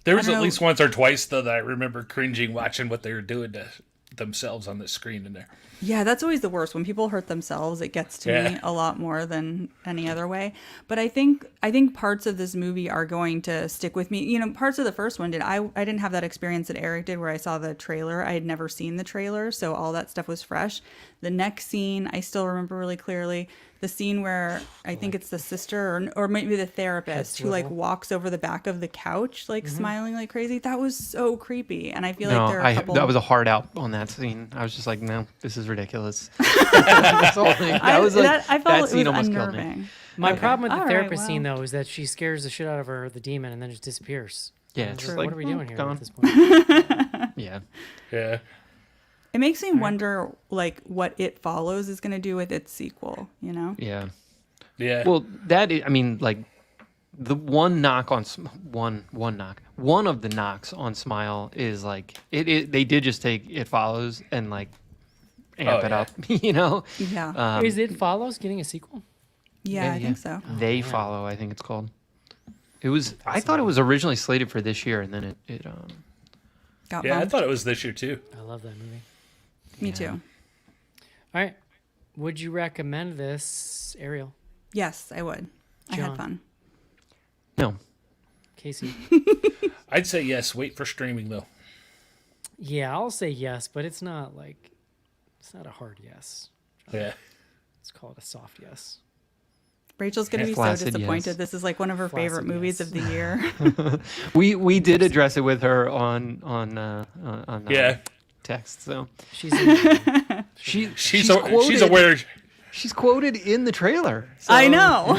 There was I at don't know. least once or twice, though, that I remember cringing watching what they were doing to themselves on the screen in there. Yeah, that's always the worst. When people hurt themselves, it gets to me Yeah. a lot more than any other way. But I think parts of this movie are going to stick with me. You know, parts of the first one did. I didn't have that experience that Eric did where I saw the trailer. I had never seen the trailer, so all that stuff was fresh. The next scene, I still remember really clearly. The scene where I think it's the sister or maybe the therapist who like swivel. walks over the back of the couch, like smiling like crazy. That was so creepy. And I feel No, like there are a couple. that was a hard out on that scene. I was just like, no, this is ridiculous. That's the whole thing. That was like I felt that it scene was almost killed me. unnerving. My Okay. problem with the All right, therapist scene, well. though, is that she scares the shit out of the demon and then just disappears. Yeah, And it's it's just like, like, what are we doing here gone. at this point? Yeah. Yeah. It makes me wonder, like, what It Follows is going to do with its sequel, you know? Yeah. Yeah. Well, I mean, like, the one knock on one of the knocks on Smile is like they did just take It Follows and like amp it yeah. up, you know. Yeah. Is It Follows getting a sequel? I think so. They Follow, I think it's called. It was. I thought it was originally slated for this year, and then it Got Yeah, I bumped. thought it was this year, too. I love that movie. Me too. All right. Would you recommend this, Ariel? Yes, I would. I John. had fun. no. Casey? I'd say yes. Wait for streaming, though. Yeah, I'll say yes, but it's not a hard yes. Yeah. Let's call it a soft yes. Rachel's going to be so Flaccid disappointed. yes. This is like one of her Flaccid favorite movies yes. of the year. We did address it with her on Yeah. text. So She's in, She's aware. She's quoted in the trailer. I so- know.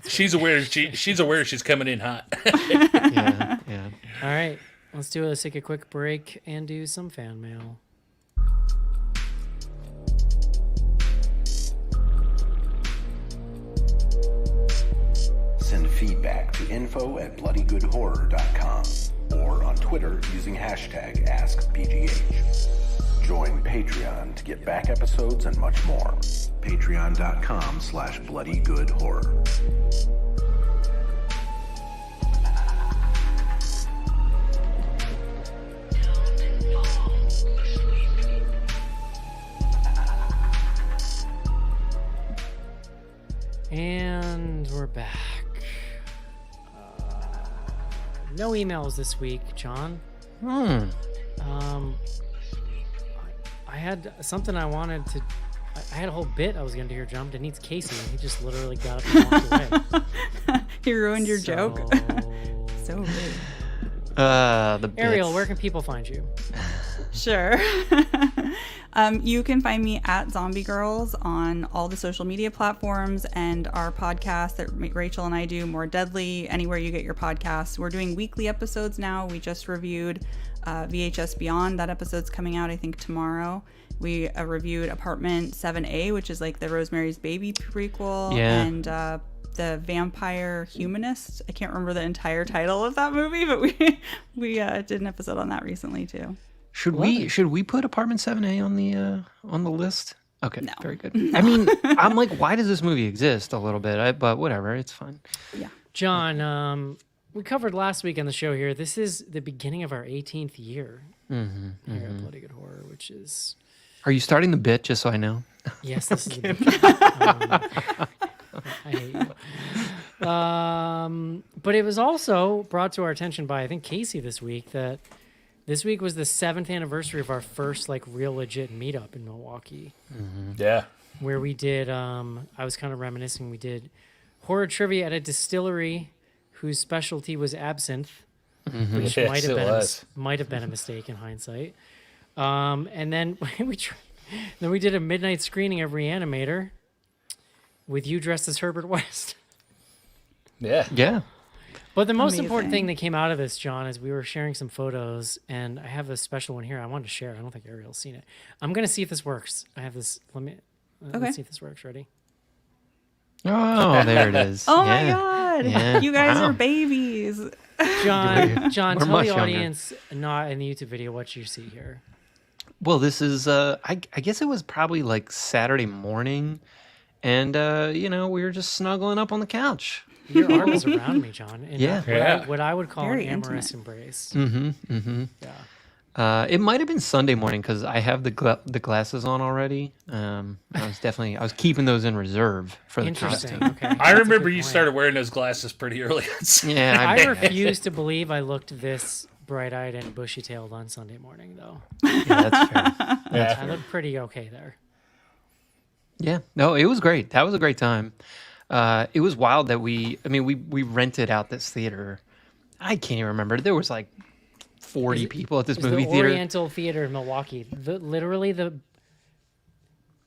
She's aware. She's aware she's coming in hot. Yeah. Yeah. all right. Let's take a quick break and do some fan mail. Send feedback to info@bloodygoodhorror.com or on Twitter using hashtag AskBGH. Join Patreon to get back episodes and much more. Patreon.com/bloodygoodhorror. And we're back. No emails this week, John. I had something I wanted to. I had a whole bit I was going to hear jumped. It needs Casey, and he just literally got up and walked away. He ruined your joke. So, So rude. The Ariel, bits. where can people find you? Sure. You can find me at Zombie Girls on all the social media platforms and our podcast that Rachel and I do, More Deadly, anywhere you get your podcasts. We're doing weekly episodes now. We just reviewed VHS Beyond. That episode's coming out, I think, tomorrow. We reviewed Apartment 7A, which is like the Rosemary's Baby prequel. Yeah. And the Vampire Humanist. I can't remember the entire title of that movie, but we did an episode on that recently too. Should we put Apartment 7A on the list? Okay, No. very good. I mean, I'm like, why does this movie exist a little bit? But whatever, it's fine. Yeah. John, we covered last week on the show here. This is the beginning of our 18th year here at Bloody Good Horror, which is... Are you starting the bit just so I know? Yes, this is the beginning. I hate you. But it was also brought to our attention by, I think, Casey this week, that this week was the 7th anniversary of our first, like, real legit meetup in Milwaukee. Yeah. Where we did, I was kind of reminiscing, we did horror trivia at a distillery whose specialty was absinthe, which Yes, might have been a mistake in hindsight. And then we did a midnight screening of Reanimator with you dressed as Herbert West. Yeah. Yeah. But the most Amazing. important thing that came out of this, John, is we were sharing some photos, and I have a special one here I wanted to share. I don't think Ariel's seen it. I'm going to see if this works. I have this. Let's see if this works. Ready? Oh, there it is. Oh yeah. my God. Yeah. You guys Wow. are babies. John, We're tell much the younger. audience, not in the YouTube video, what you see here. Well, this is, I guess it was probably like Saturday morning, and, we were just snuggling up on the couch. Your arm is around me, John. In Yeah. what I would call Very an amorous intimate. embrace. Yeah. It might have been Sunday morning because I have the glasses on already. I was keeping those in reserve for the Interesting. costume. Okay. I That's a remember good you point. started wearing those glasses pretty early. Yeah, I refuse to believe I looked this bright-eyed and bushy-tailed on Sunday morning, though. yeah, that's fair. Yeah. I look pretty okay there. Yeah, no, it was great. That was a great time. It was wild that we rented out this theater. I can't even remember. There was like 40 people at this It was movie the theater. Oriental Theater in Milwaukee. Literally, the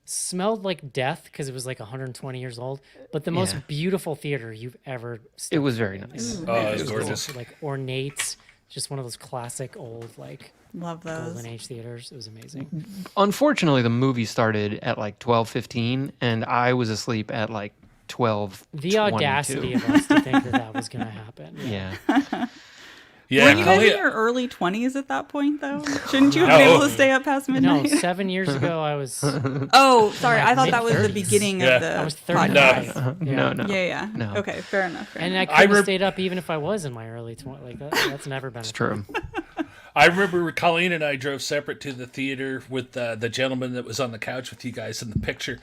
smelled like death because it was like 120 years old, but the most Yeah. beautiful theater you've ever It stepped was very in. nice. Oh, it was gorgeous. So, like ornate, just one of those classic old like Love those. golden age theaters. It was amazing. Unfortunately, the movie started at like 12:15, and I was asleep at like 12. The audacity of us to think that was going to happen. Yeah. Yeah. Were you guys in Colleen- your early 20s at that point, though? Shouldn't you have been able to stay up past No, midnight? 7 years ago I was Oh, sorry. I thought that was the mid-30s. beginning Yeah. of the I was podcast. 35. No. Yeah. No. Okay, fair enough. Fair And I enough. couldn't have stayed up even if I was in my early 20s. Like that's never been. It's true. I remember Colleen and I drove separate to the theater with the gentleman that was on the couch with you guys in the picture.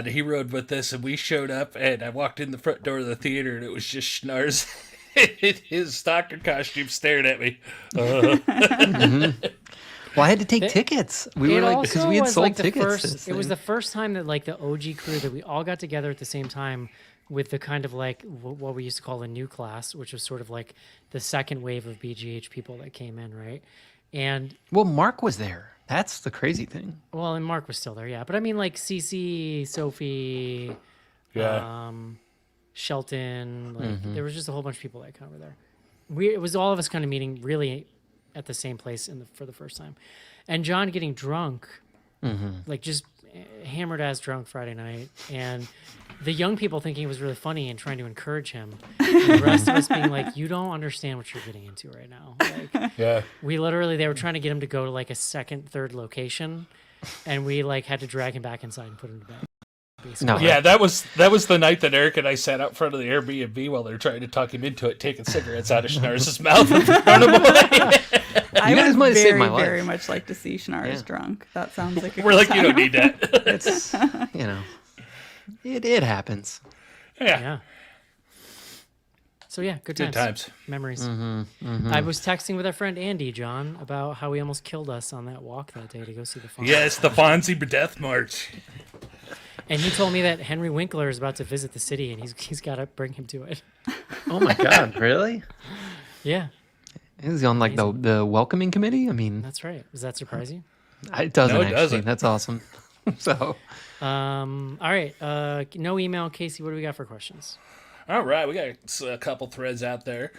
He rode with us, and we showed up, and I walked in the front door of the theater, and it was just Schnars in his stalker costume staring at me. Well, I had to take tickets. We It were like, also because we had was sold like the tickets. to first. this It was thing. the first time that like the OG crew that we all got together at the same time with the kind of like what we used to call a new class, which was sort of like the second wave of BGH people that came in, right? And Well, Mark was there. That's the crazy thing. well, and Mark was still there, yeah. But I mean, like Cece, Sophie, Yeah. Shelton, like there was just a whole bunch of people that kind of were there. It was all of us kind of meeting really at the same place for the first time, and John getting drunk, like just hammered ass drunk Friday night, and the young people thinking it was really funny and trying to encourage him, and the rest of us being like, "You don't understand what you're getting into right now." Like Yeah. they were trying to get him to go to like a second, third location, and we like had to drag him back inside and put him to bed. basically. No. Yeah, that was the night that Eric and I sat out front of the Airbnb while they were trying to talk him into it, taking cigarettes out of Schnars' mouth and throwing them away. I You guys would might have saved very, my life. very much like to see Schnars Yeah. drunk. That sounds like a We're good like, you time. don't need that. It's, it happens. Yeah. Yeah. So yeah, good Good times. times. Memories. I was texting with our friend Andy, John, about how he almost killed us on that walk that day to go see the Fonz. Yes, the Fonzie Death March. And he told me that Henry Winkler is about to visit the city, and he's got to bring him to it. Oh my God, really? Yeah, Is he on like the welcoming committee? I mean, that's right. Does that surprise you? it doesn't No, it actually. doesn't. That's awesome. So, All right. No email, Casey. What do we got for questions? All right, we got a couple threads out there.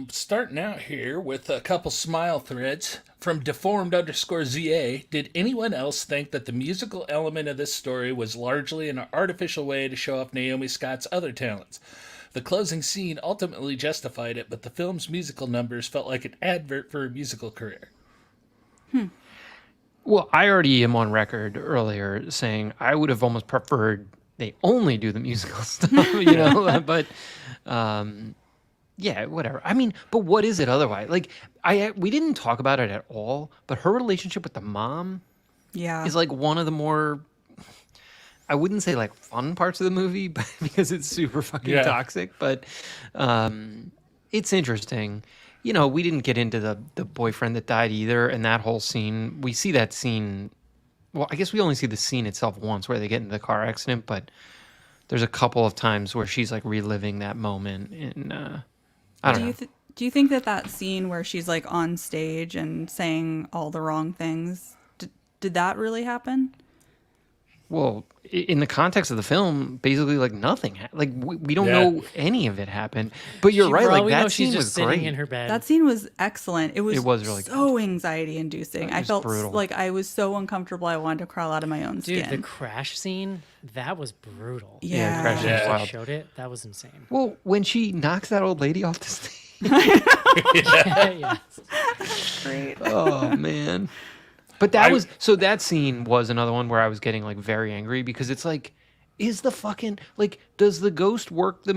Starting out here with a couple smile threads from deformed_ZA. Did anyone else think that the musical element of this story was largely an artificial way to show off Naomi Scott's other talents? The closing scene ultimately justified it, but the film's musical numbers felt like an advert for a musical career. Well, I already am on record earlier saying I would have almost preferred they only do the musical stuff, but yeah, whatever. I mean, but what is it otherwise? Like, we didn't talk about it at all, but her relationship with the mom Yeah. is like one of the more, I wouldn't say like fun parts of the movie, but because it's super fucking toxic, but it's interesting. We didn't get into the boyfriend that died either, and that whole scene. We see that scene. Well, I guess we only see the scene itself once where they get into the car accident, but there's a couple of times where she's like reliving that moment. And I don't know. Do you think that scene where she's like on stage and saying all the wrong things, did that really happen? Well, in the context of the film, basically like nothing. We don't know any of it happened. But you're right. Like that scene was sitting great. in her bed. That scene was excellent. It was really so anxiety inducing. I felt brutal. like I was so uncomfortable. I wanted to crawl out of my own Dude, skin. the crash scene, that was brutal. Yeah. Crash scene was They wild. showed it. That was insane. Well, when she knocks that old lady off the stage. Yeah. Great. Oh man. But that scene was another one where I was getting like very angry because it's like, is the fucking like, does the ghost work the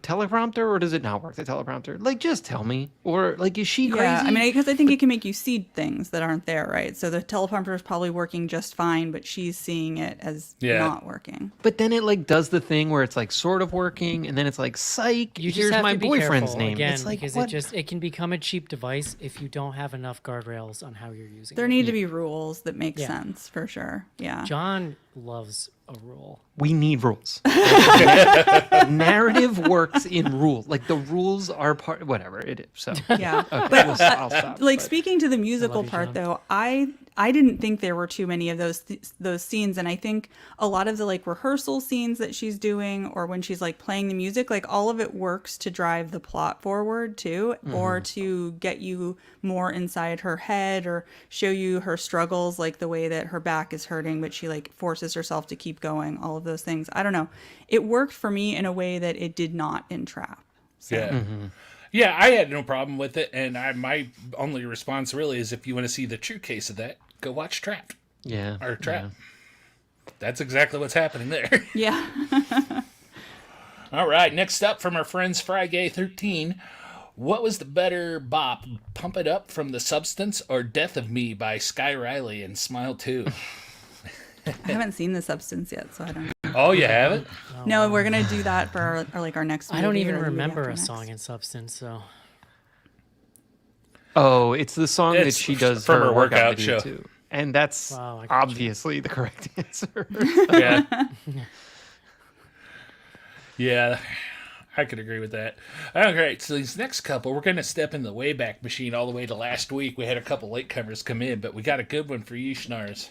teleprompter or does it not work the teleprompter? Like, just tell me. Or like, is she crazy? Yeah, I mean, because I think it can make you see things that aren't there, right? So the teleprompter is probably working just fine, but she's seeing it as not working. But then it like does the thing where it's like sort of working, and then it's like, psych, You just here's have my to be boyfriend's careful, name. again, It's like, because what? it can become a cheap device if you don't have enough guardrails on how you're using There it. need to be rules that make Yeah. sense for sure. Yeah. John loves a rule. We need rules. Narrative works in rules. Like the rules are part. Whatever it is. So Yeah. okay, I'll stop. Like but- speaking to the musical you, part John. though, I didn't think there were too many of those scenes, and I think a lot of the like rehearsal scenes that she's doing or when she's like playing the music, like all of it works to drive the plot forward too, or to get you more inside her head or show you her struggles, like the way that her back is hurting but she like forces herself to keep going, all of those things. I don't know, it worked for me in a way that it did not in Trap. So. Yeah. Yeah, I had no problem with it, and my only response really is if you want to see the true case of that, go watch Trap. Yeah. Or Trap. That's exactly what's happening there. Yeah. All right, next up from our friends Friday 13. What was the better bop, Pump It Up from The Substance or Death of Me by Sky Riley and Smile 2? I haven't seen The Substance yet, so I don't know. Oh, you haven't? No, we're gonna do that for our next. I don't movie even or the movie remember after a next. song in Substance, so Oh, it's the song that It's she does from for her workout video show. too. And that's Wow, I got you. obviously the correct answer. Yeah. Yeah, I could agree with that. All right, so these next couple, we're going to step in the Wayback Machine all the way to last week. We had a couple latecomers come in, but we got a good one for you, Schnars.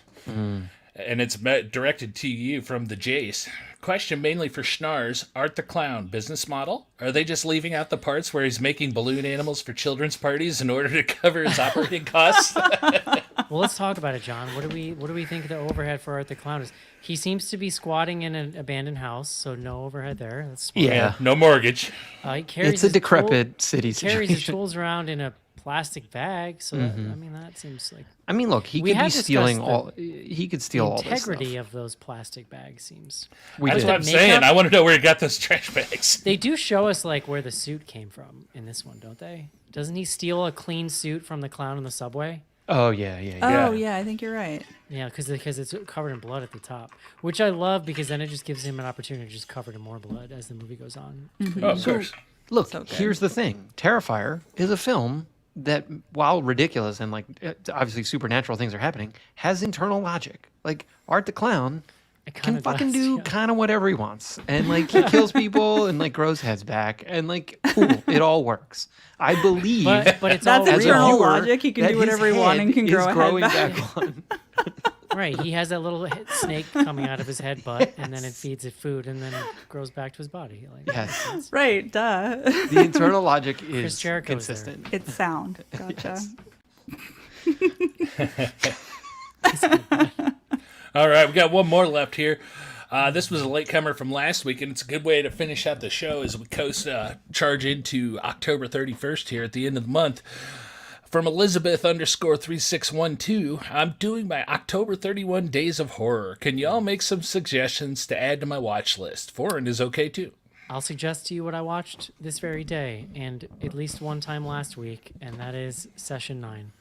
And it's directed to you from the Jace. Question mainly for Schnars. Art the Clown, business model? Are they just leaving out the parts where he's making balloon animals for children's parties in order to cover his operating costs? well, let's talk about it, John. What do we think the overhead for Art the Clown is? He seems to be squatting in an abandoned house, so no overhead there. That's smart. Yeah. No mortgage. He carries It's a his decrepit city He carries his situation. tools around in a plastic bag, so that, I mean that seems like I mean, look, he We could be have discussed stealing the- all. He could the steal all this integrity stuff. of those plastic bags seems. We That's did. what I'm makeup? saying. I want to know where he got those trash bags. They do show us like where the suit came from in this one, don't they? Doesn't he steal a clean suit from the clown in the subway? Oh yeah. Oh yeah, I think you're right. Yeah, because it's covered in blood at the top, which I love because then it just gives him an opportunity to just cover in more blood as the movie goes on. Oh, of course. Look, So good. here's the thing: Terrifier is a film that, while ridiculous and like obviously supernatural things are happening, has internal logic. Like Art the Clown It can kinda fucking does, do yeah. kind of whatever he wants, and like he kills people and like grows heads back, and like cool, it all works. I believe. But it's That's all as a real. internal viewer, logic. He can that do whatever his he wants and head can grow is a head growing back. on. Right, he has that little snake coming out of his head butt, and then it feeds it food, and then it grows back to his body. Like, Yes, Right, duh. the internal logic is Jericho's there. consistent. It's sound. Gotcha. All right, we got one more left here. This was a latecomer from last week, and it's a good way to finish out the show as we charge into October 31st here at the end of the month. From Elizabeth _3612, I'm doing my October 31 Days of Horror. Can y'all make some suggestions to add to my watch list? Foreign is okay too. I'll suggest to you what I watched this very day and at least one time last week, and that is Session 9.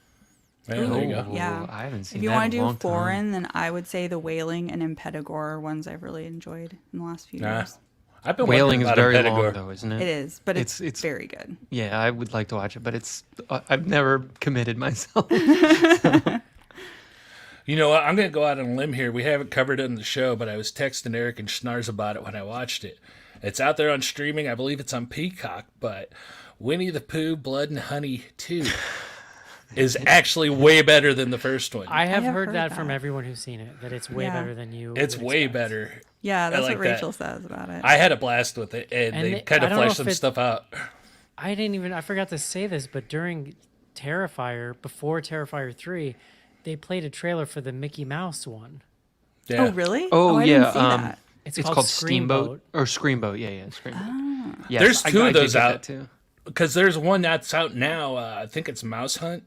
Yeah, there you go. Yeah. I haven't seen If you that want in to a do long foreign, then I would say The Wailing and Impetigore are ones I've really enjoyed in the last few years. I've been Wailing is wondering very about long, Impetigore. though, isn't it? It is, but it's It's- very good. Yeah, I would like to watch it, but it's I've never committed myself. You know what? I'm going to go out on a limb here. We haven't covered it in the show, but I was texting Eric and Schnars about it when I watched it. It's out there on streaming. I believe it's on Peacock, but Winnie the Pooh, Blood and Honey 2 is actually way better than the first one. I have have heard heard that from that. everyone who's seen it, that it's way Yeah. better than you. It's would way expect. better. Yeah, that's like what that. Rachel says about it. I had a blast with it, and And they they- kind I of don't know fleshed if some it- stuff out. I forgot to say this, but during Terrifier, before Terrifier 3, they played a trailer for the Mickey Mouse one. Yeah. Oh, really? Oh, I yeah, didn't see that. It's It's called called Steamboat Screamboat. or Screamboat. Yeah, Screamboat. Yes, There's two I of did those get that out. too. Because there's one that's out now. I think it's Mouse Hunt,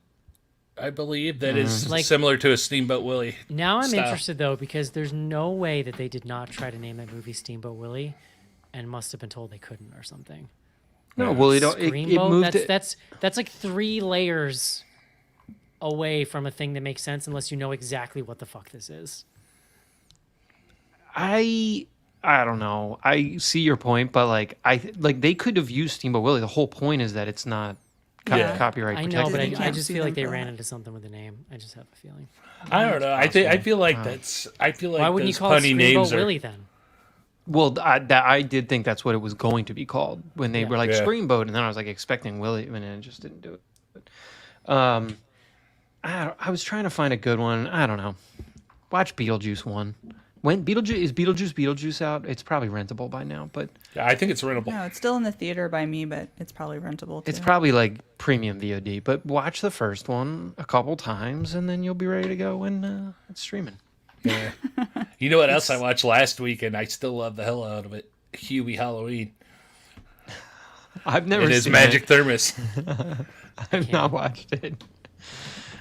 I believe, that is Like- similar to a Steamboat Willie. Now I'm style. interested, though, because there's no way that they did not try to name that movie Steamboat Willie and must have been told they couldn't or something. No, well, it Screamboat, moved. that's like 3 layers away from a thing that makes sense unless you know exactly what the fuck this is. I don't know. I see your point, but like they could have used Steamboat Willie. The whole point is that it's not Yeah. copyright I protected. know, but You I can't just sue feel like them they for ran that. into something with the name. I just have a feeling. I don't know. I feel like that's. I feel like Why wouldn't you those call it punny Screamboat names are. Willie then? Well, I did think that's what it was going to be called when they were like Yeah. Screamboat, and then I was like expecting Willie, and it just didn't do it. I was trying to find a good one. I don't know. Watch Beetlejuice 1. When Beetlejuice out? It's probably rentable by now, but Yeah, I think it's rentable. No, it's still in the theater by me, but it's probably rentable too. it's probably like premium VOD. But watch the first one a couple times, and then you'll be ready to go when it's streaming. Yeah. You know what else I watched last week, and I still love the hell out of it? Huey Halloween. I've never It is seen Magic it. Thermos. I've not watched it.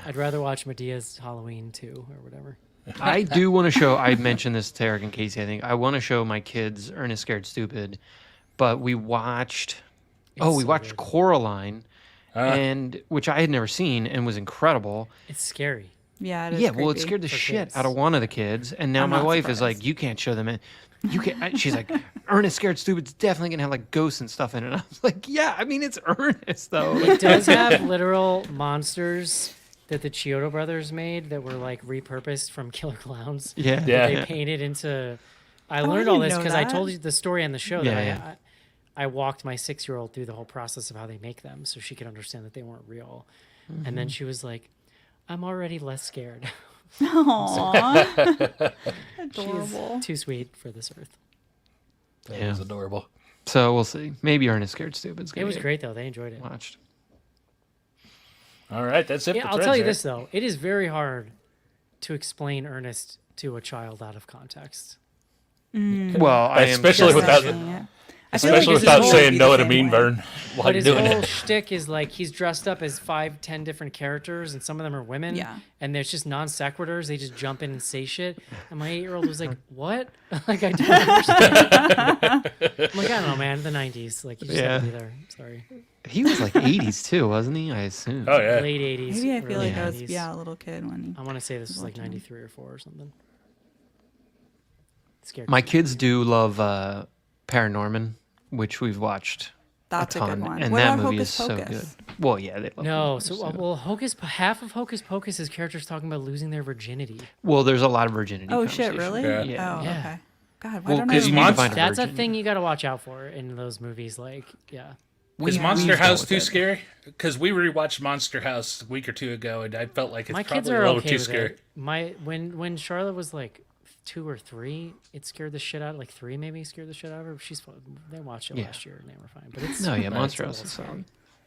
I'd rather watch Medea's Halloween 2 or whatever. I do want to show. I mentioned this to Eric and Casey. I think I want to show my kids Ernest Scared Stupid, but we watched. we so watched good. Coraline, and which I had never seen and was incredible. It's scary. Yeah, it is Yeah, well, it creepy. scared the For shit kids. out of one of the kids, and now I'm my not wife is surprised. like, "You can't show them it. You can't." She's like, "Ernest Scared Stupid's definitely gonna have like ghosts and stuff in it." I was like, "Yeah, I mean it's Ernest though." It does have literal monsters that the Chiodo brothers made that were like repurposed from Killer Clowns. yeah, Yeah. They painted into. I Oh, I learned all didn't this know because I that. told you the story on the show Yeah, that yeah. I walked my 6-year-old through the whole process of how they make them so she could understand that they weren't real. And then she was like, "I'm already less scared." Aww. She's Adorable. too sweet for this earth. That Yeah. was adorable. So we'll see. Maybe Ernest Scared Stupid's It gonna was get great though. They enjoyed it. watched. All right, that's it. Yeah, for I'll Threads, tell you right? this though. It is very hard to explain Ernest to a child out of context. Well, I am Especially just without, Mentioning it. I feel like especially his without whole- saying be no the to same Mean way. Burn while But you're his doing whole it. shtick is like he's dressed up as 5-10 different characters, and some of them are women. Yeah. And there's just non sequiturs. They just jump in and say shit. And my 8-year-old was like, "What?" Like I don't understand. I'm like, I don't know, man. The '90s, like you just have to be there. Sorry, He was like 80s too, wasn't he? I assume. Oh yeah. late '80s. Maybe I feel early like I was 90s. a little kid when I want to say this was like watching it. '93 or '4 or something. Scared. My kids do love Paranorman, which we've watched That's a a ton, good one. and What that about movie Hocus is so good. Pocus? Well, yeah, they love No, Hocus so Pocus, too. well, half of Hocus Pocus is characters talking about losing their virginity. Well, there's a lot of virginity. Oh shit, conversation. really? Yeah. Yeah. Oh, Yeah. okay. God, why Well, don't I because you need to Monster- find a That's a virgin. thing you got to watch out for in those movies. Like, yeah. Is We've Monster dealt House with too that. scary? Because we rewatched Monster House a week or two ago, and I felt like it's My kids probably are a little okay too with scary. it. When Charlotte was like 2 or 3, it scared the shit out. Like 3 maybe scared the shit out of her. She's fine. They watched it Yeah. last year and they were fine. But it's No, yeah, it's Monster a House little is scary. solid.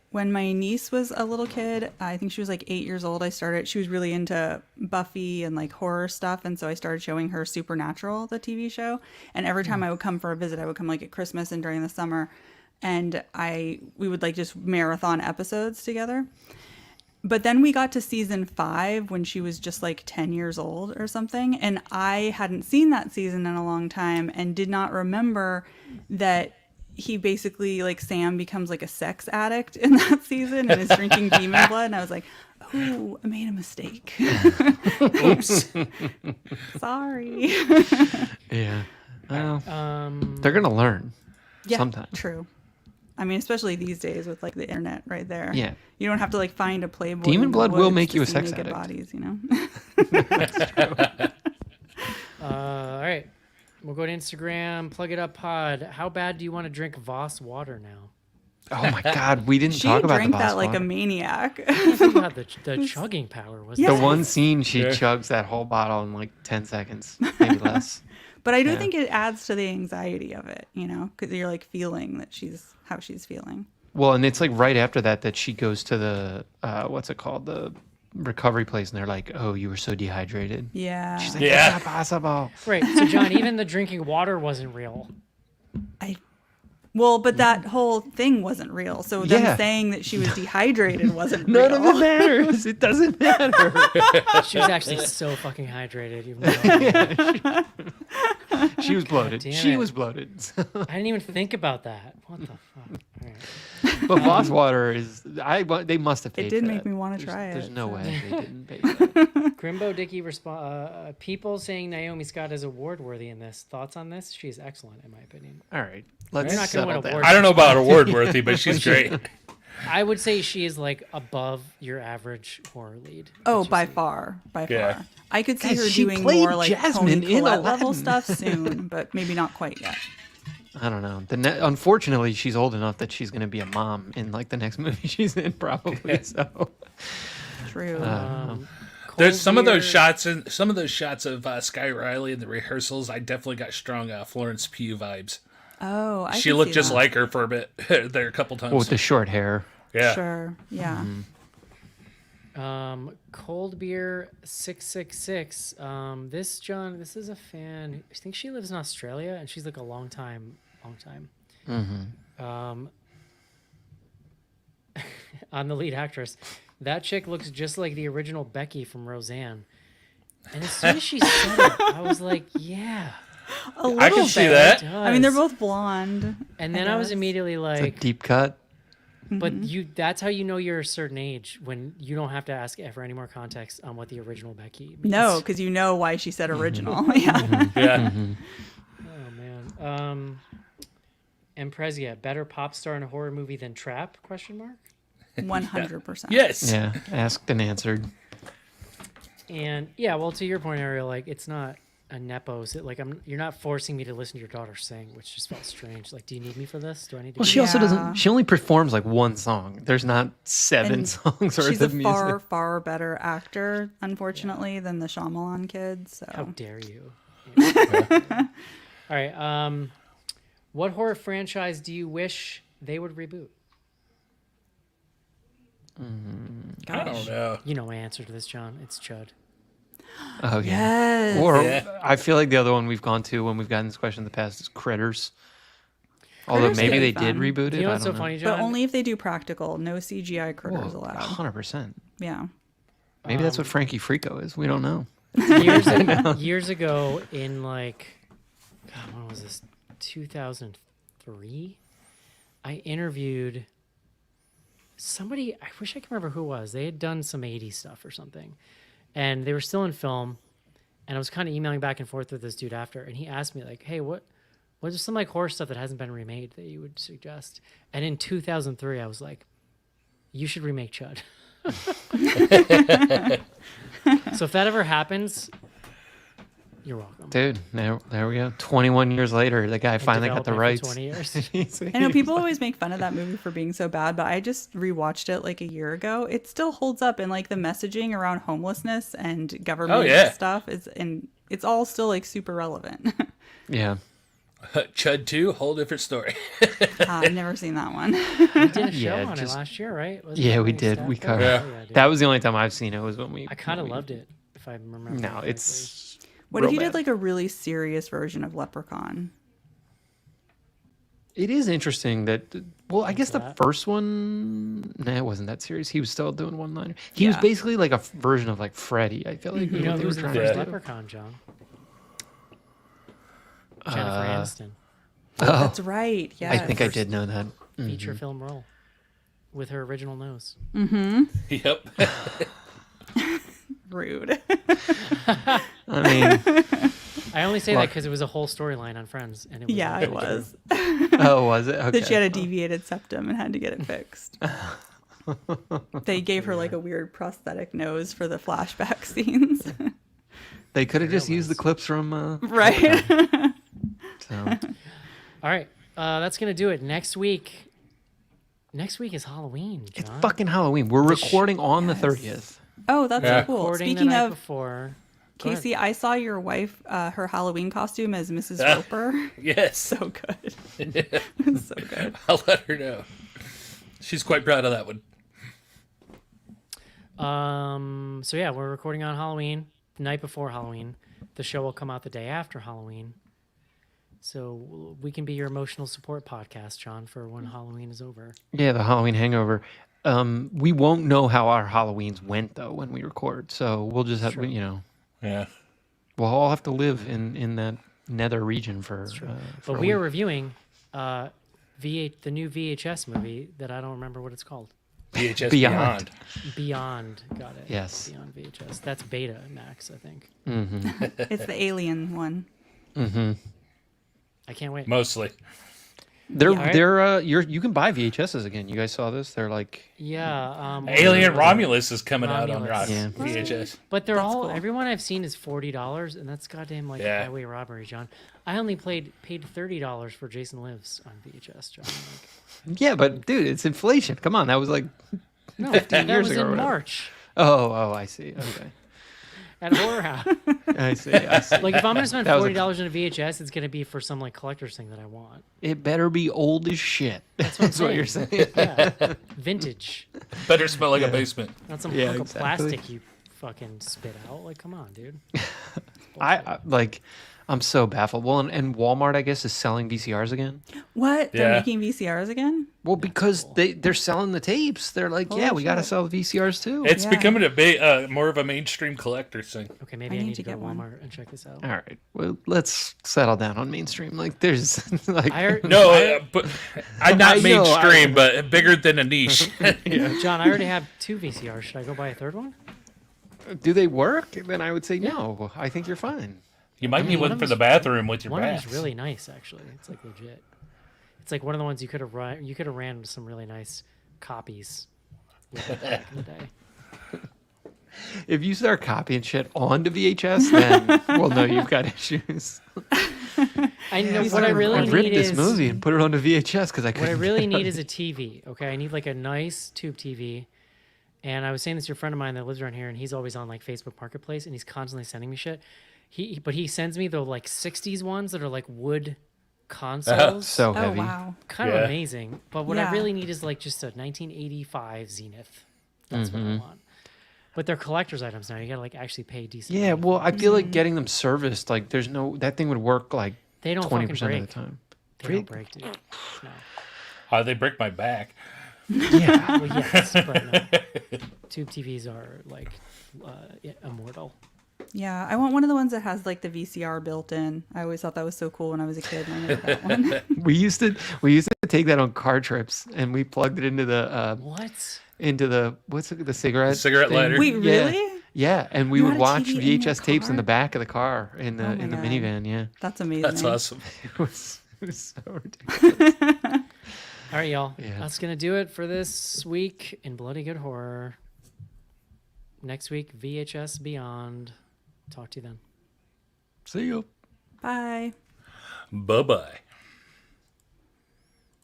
When my niece was a little kid, I think she was like 8 years old, she was really into Buffy and like horror stuff. And so I started showing her Supernatural, the TV show. And every time I would come for a visit, I would come like at Christmas and during the summer. And we would like just marathon episodes together. But then we got to season 5 when she was just like 10 years old or something. And I hadn't seen that season in a long time and did not remember that he basically, like, Sam becomes like a sex addict in that season and is drinking demon blood. And I was like, oh, I made a mistake. Oops. Sorry. Yeah. Well, they're going to learn sometime. True. I mean, especially these days with like the internet right there. Yeah. You don't have to like find a Playboy. Demon in the blood will woods make to you a see sex naked addict. bodies, you know? All right. We'll go to Instagram, plug it up pod. How bad do you want to drink Voss water now? Oh my God, we didn't She talk about drank the that boss like a water. maniac. Think about the chugging power. Was Yeah. The one scene she Yeah. chugs that whole bottle in like 10 seconds, maybe less. But I do Yeah. think it adds to the anxiety of it, you know, because you're like feeling that how she's feeling. Well, and it's like right after that she goes to the what's it called, the recovery place, and they're like, "Oh, you were so dehydrated." Yeah. She's like, Yeah. "That's not possible." Right. So, John, even the drinking water wasn't real. Well, but that whole thing wasn't real. So them Yeah. saying that she was dehydrated wasn't real. None of it matters. It doesn't matter. She was actually so fucking hydrated. Even though She was bloated. Damn She it. was bloated. I didn't even think about that. What the fuck? All right. But Voss water is. They must have paid. It did for make that. me wanna There's- try it, There's no so. way they didn't pay for that. Grimbo Dickey people saying Naomi Scott is award worthy in this. Thoughts on this? She's excellent in my opinion. All right, let's You're not gonna win settle a down. award. I don't know about award worthy, but she's great. I would say she is like above your average horror lead. Oh, Let's by just say. far. Yeah. I could see Guys, her she doing played more like Jasmine Toni in Collette level Aladdin. stuff soon, but maybe not quite yet. I don't know. Unfortunately, she's old enough that she's going to be a mom in like the next movie she's in, probably. So True. There's some of Cold those beer- shots of Sky Riley in the rehearsals. I definitely got strong Florence Pugh vibes. Oh, I She could looked see just that. like her for a bit there a couple times. with the short hair. Yeah. Sure. Yeah. Cold beer 666. This John, this is a fan. I think she lives in Australia, and she's like a long time. On the lead actress, that chick looks just like the original Becky from Roseanne. And as soon as she said it, I was like, yeah. A little I can see bit. that. I mean, they're both blonde. And then I was guess. immediately It's a like, deep cut. but that's how you know you're a certain age, when you don't have to ask for any more context on what the original Becky means. No, because you know why she said original. Yeah. Yeah. Oh man. Emprezia, better pop star in a horror movie than Trap? Question mark. 100%. Yes. Yeah, asked and answered. And yeah, well, to your point, Ariel, like it's not a nepo. Like you're not forcing me to listen to your daughter sing, which just felt strange. Like, do you need me for this? Do I need to? Well, do she also Yeah. doesn't. She only performs like one song. There's not 7 And songs worth She's a of music. far, far better actor, unfortunately, than the Shyamalan kids. How So dare you? All right. What horror franchise do you wish they would reboot? I don't know. You know my answer to this, John. It's Chud. Oh yeah. yes. Or Yeah. I feel like the other one we've gone to when we've gotten this question in the past is Critters. Although Critters maybe could they be did fun. reboot it. You know I what's so don't know. funny, John? But only if they do practical, no CGI critters Whoa, allowed. 100%. Yeah. Maybe that's what Frankie Frico is. We don't know. years ago in like, God, when was this? 2003. I interviewed somebody. I wish I could remember who it was. They had done some 80s stuff or something, and they were still in film. And I was kind of emailing back and forth with this dude after, and he asked me like, "Hey, what is some like horror stuff that hasn't been remade that you would suggest?" And in 2003, I was like, "You should remake Chud." So if that ever happens, you're welcome. Dude, there we go. 21 years later, the guy finally got the Development for rights. 20 years. I know people always make fun of that movie for being so bad, but I just rewatched it like a year ago. It still holds up, and like the messaging around homelessness and government yeah. stuff it's all still like super relevant. Yeah. Chud 2, whole different story. I've never seen that one. We did a show Yeah, on just- it last year, right? Wasn't Yeah, it we when did. stabbed We her? covered. Yeah. Oh, dude. That was the only time I've seen it was when we. I kind of when we- loved it, if I remember. No, correctly. it's. What real if you bad. did like a really serious version of Leprechaun? It is interesting that, well, I guess the that. first one, it wasn't that serious. He was still doing one-liner. He was Yeah. basically like a version of like Freddy. I feel like You know what they who were was in the trying first to do. Leprechaun, John? Jennifer Aniston. That's right. Yeah. I think I did know that. Feature film role with her original nose. Yep. Rude. I mean, I only say that because it was a whole storyline on Friends, and it was Yeah, actually it was. oh, was it? Okay. That she had a deviated septum and had to get it fixed. They gave her like a weird prosthetic nose for the flashback scenes. They could have just Real used the nice. clips from. Right. So. All right, that's gonna do it. Next week is Halloween, John. It's fucking Halloween. We're recording on the 30th. Oh, that's Yeah. so cool. Recording Speaking the night of before. Go ahead. Casey, I saw your wife, her Halloween costume as Mrs. Roper. Yes. So good. So good. I'll let her know. She's quite proud of that one. So yeah, we're recording on Halloween, the night before Halloween. The show will come out the day after Halloween. So we can be your emotional support podcast, John, for when Halloween is over. Yeah, the Halloween hangover. We won't know how our Halloweens went though when we record, so we'll just have Yeah. we'll all have to live in that nether region for. For But a we are week. reviewing the new VHS movie that I don't remember what it's called. VHS Beyond. Beyond. Beyond, got it. Yes. Beyond VHS. That's Beta Max, I think. It's the alien one. I can't wait. Mostly. They're you can buy VHSs again. You guys saw this? They're like Yeah. Alien Romulus is coming out on Romulus. Yeah. VHS. But they're all cool. everyone I've seen is $40, and that's goddamn like Yeah. highway robbery, John. I only paid $30 for Jason Lives on VHS, John. yeah, but dude, it's inflation. Come on, that was like No, 15 that years was ago or in whatever. March oh, I see. Okay, at Horror House. I see. I see. Like if I'm gonna spend That was a- $40 on a VHS, it's gonna be for some like collector's thing that I want. It better be old as shit. That's what you're saying. Yeah, vintage, Better smell like a basement. not some Yeah, hunk of exactly. plastic you fucking spit out. Like, come on, dude. I like. I'm so baffled. Well, and Walmart, I guess, is selling VCRs again. What? They're Yeah. making VCRs again? Well, because they're selling the tapes. They're like, Holy yeah, we got to shit. sell the VCRs too. It's Yeah. becoming more of a mainstream collector's thing. Okay, maybe I I need need to to go to get one. Walmart and check this out. All right. Well, let's settle down on mainstream. Like, there's like, I heard, No, but I'm not I know, mainstream, but bigger than a niche. John, I already have 2 VCRs. Should I go buy a third one? do they work? Then I would say no. I think you're fine. You might need one one of for them's- the bathroom with your One of baths. them's really nice, actually. It's like legit. It's like one of the ones you could have run. You could have ran some really nice copies with it back in the day. If you start copying shit onto VHS, then we'll know you've got issues. I know what I really I need ripped this is movie and put it onto VHS because I what couldn't. I really get it. need is a TV. Okay, I need like a nice tube TV. And I was saying this to a friend of mine that lives around here, and he's always on like Facebook Marketplace, and he's constantly sending me shit. But he sends me the like '60s ones that are like wood consoles. so Oh, heavy. wow. Kind Yeah. of amazing. But what I Yeah. really need is like just a 1985 Zenith. That's what Mm-hmm. I want. But they're collector's items now. You gotta like actually pay decent. Yeah, money. well, I feel like getting them serviced, like there's no that thing would work like They don't 20% fucking of break. the time. They don't break, dude. No. They break my back. Yeah, Well, yes, but no. Tube TVs are like immortal. Yeah, I want one of the ones that has like the VCR built in. I always thought that was so cool when I was a kid, and I never got one. we used to take that on car trips, and we plugged it into the What? what's it, the cigarette Cigarette thing? lighter. Wait, Yeah. really? Yeah, and we You would had a watch TV in your VHS tapes in the car? back of the car in the Oh my in the God. minivan. Yeah, That's amazing. That's awesome. it was so ridiculous. All right, y'all. Yeah. That's gonna do it for this week in Bloody Good Horror. Next week, VHS Beyond. Talk to you then. See you. Bye. Bye-bye.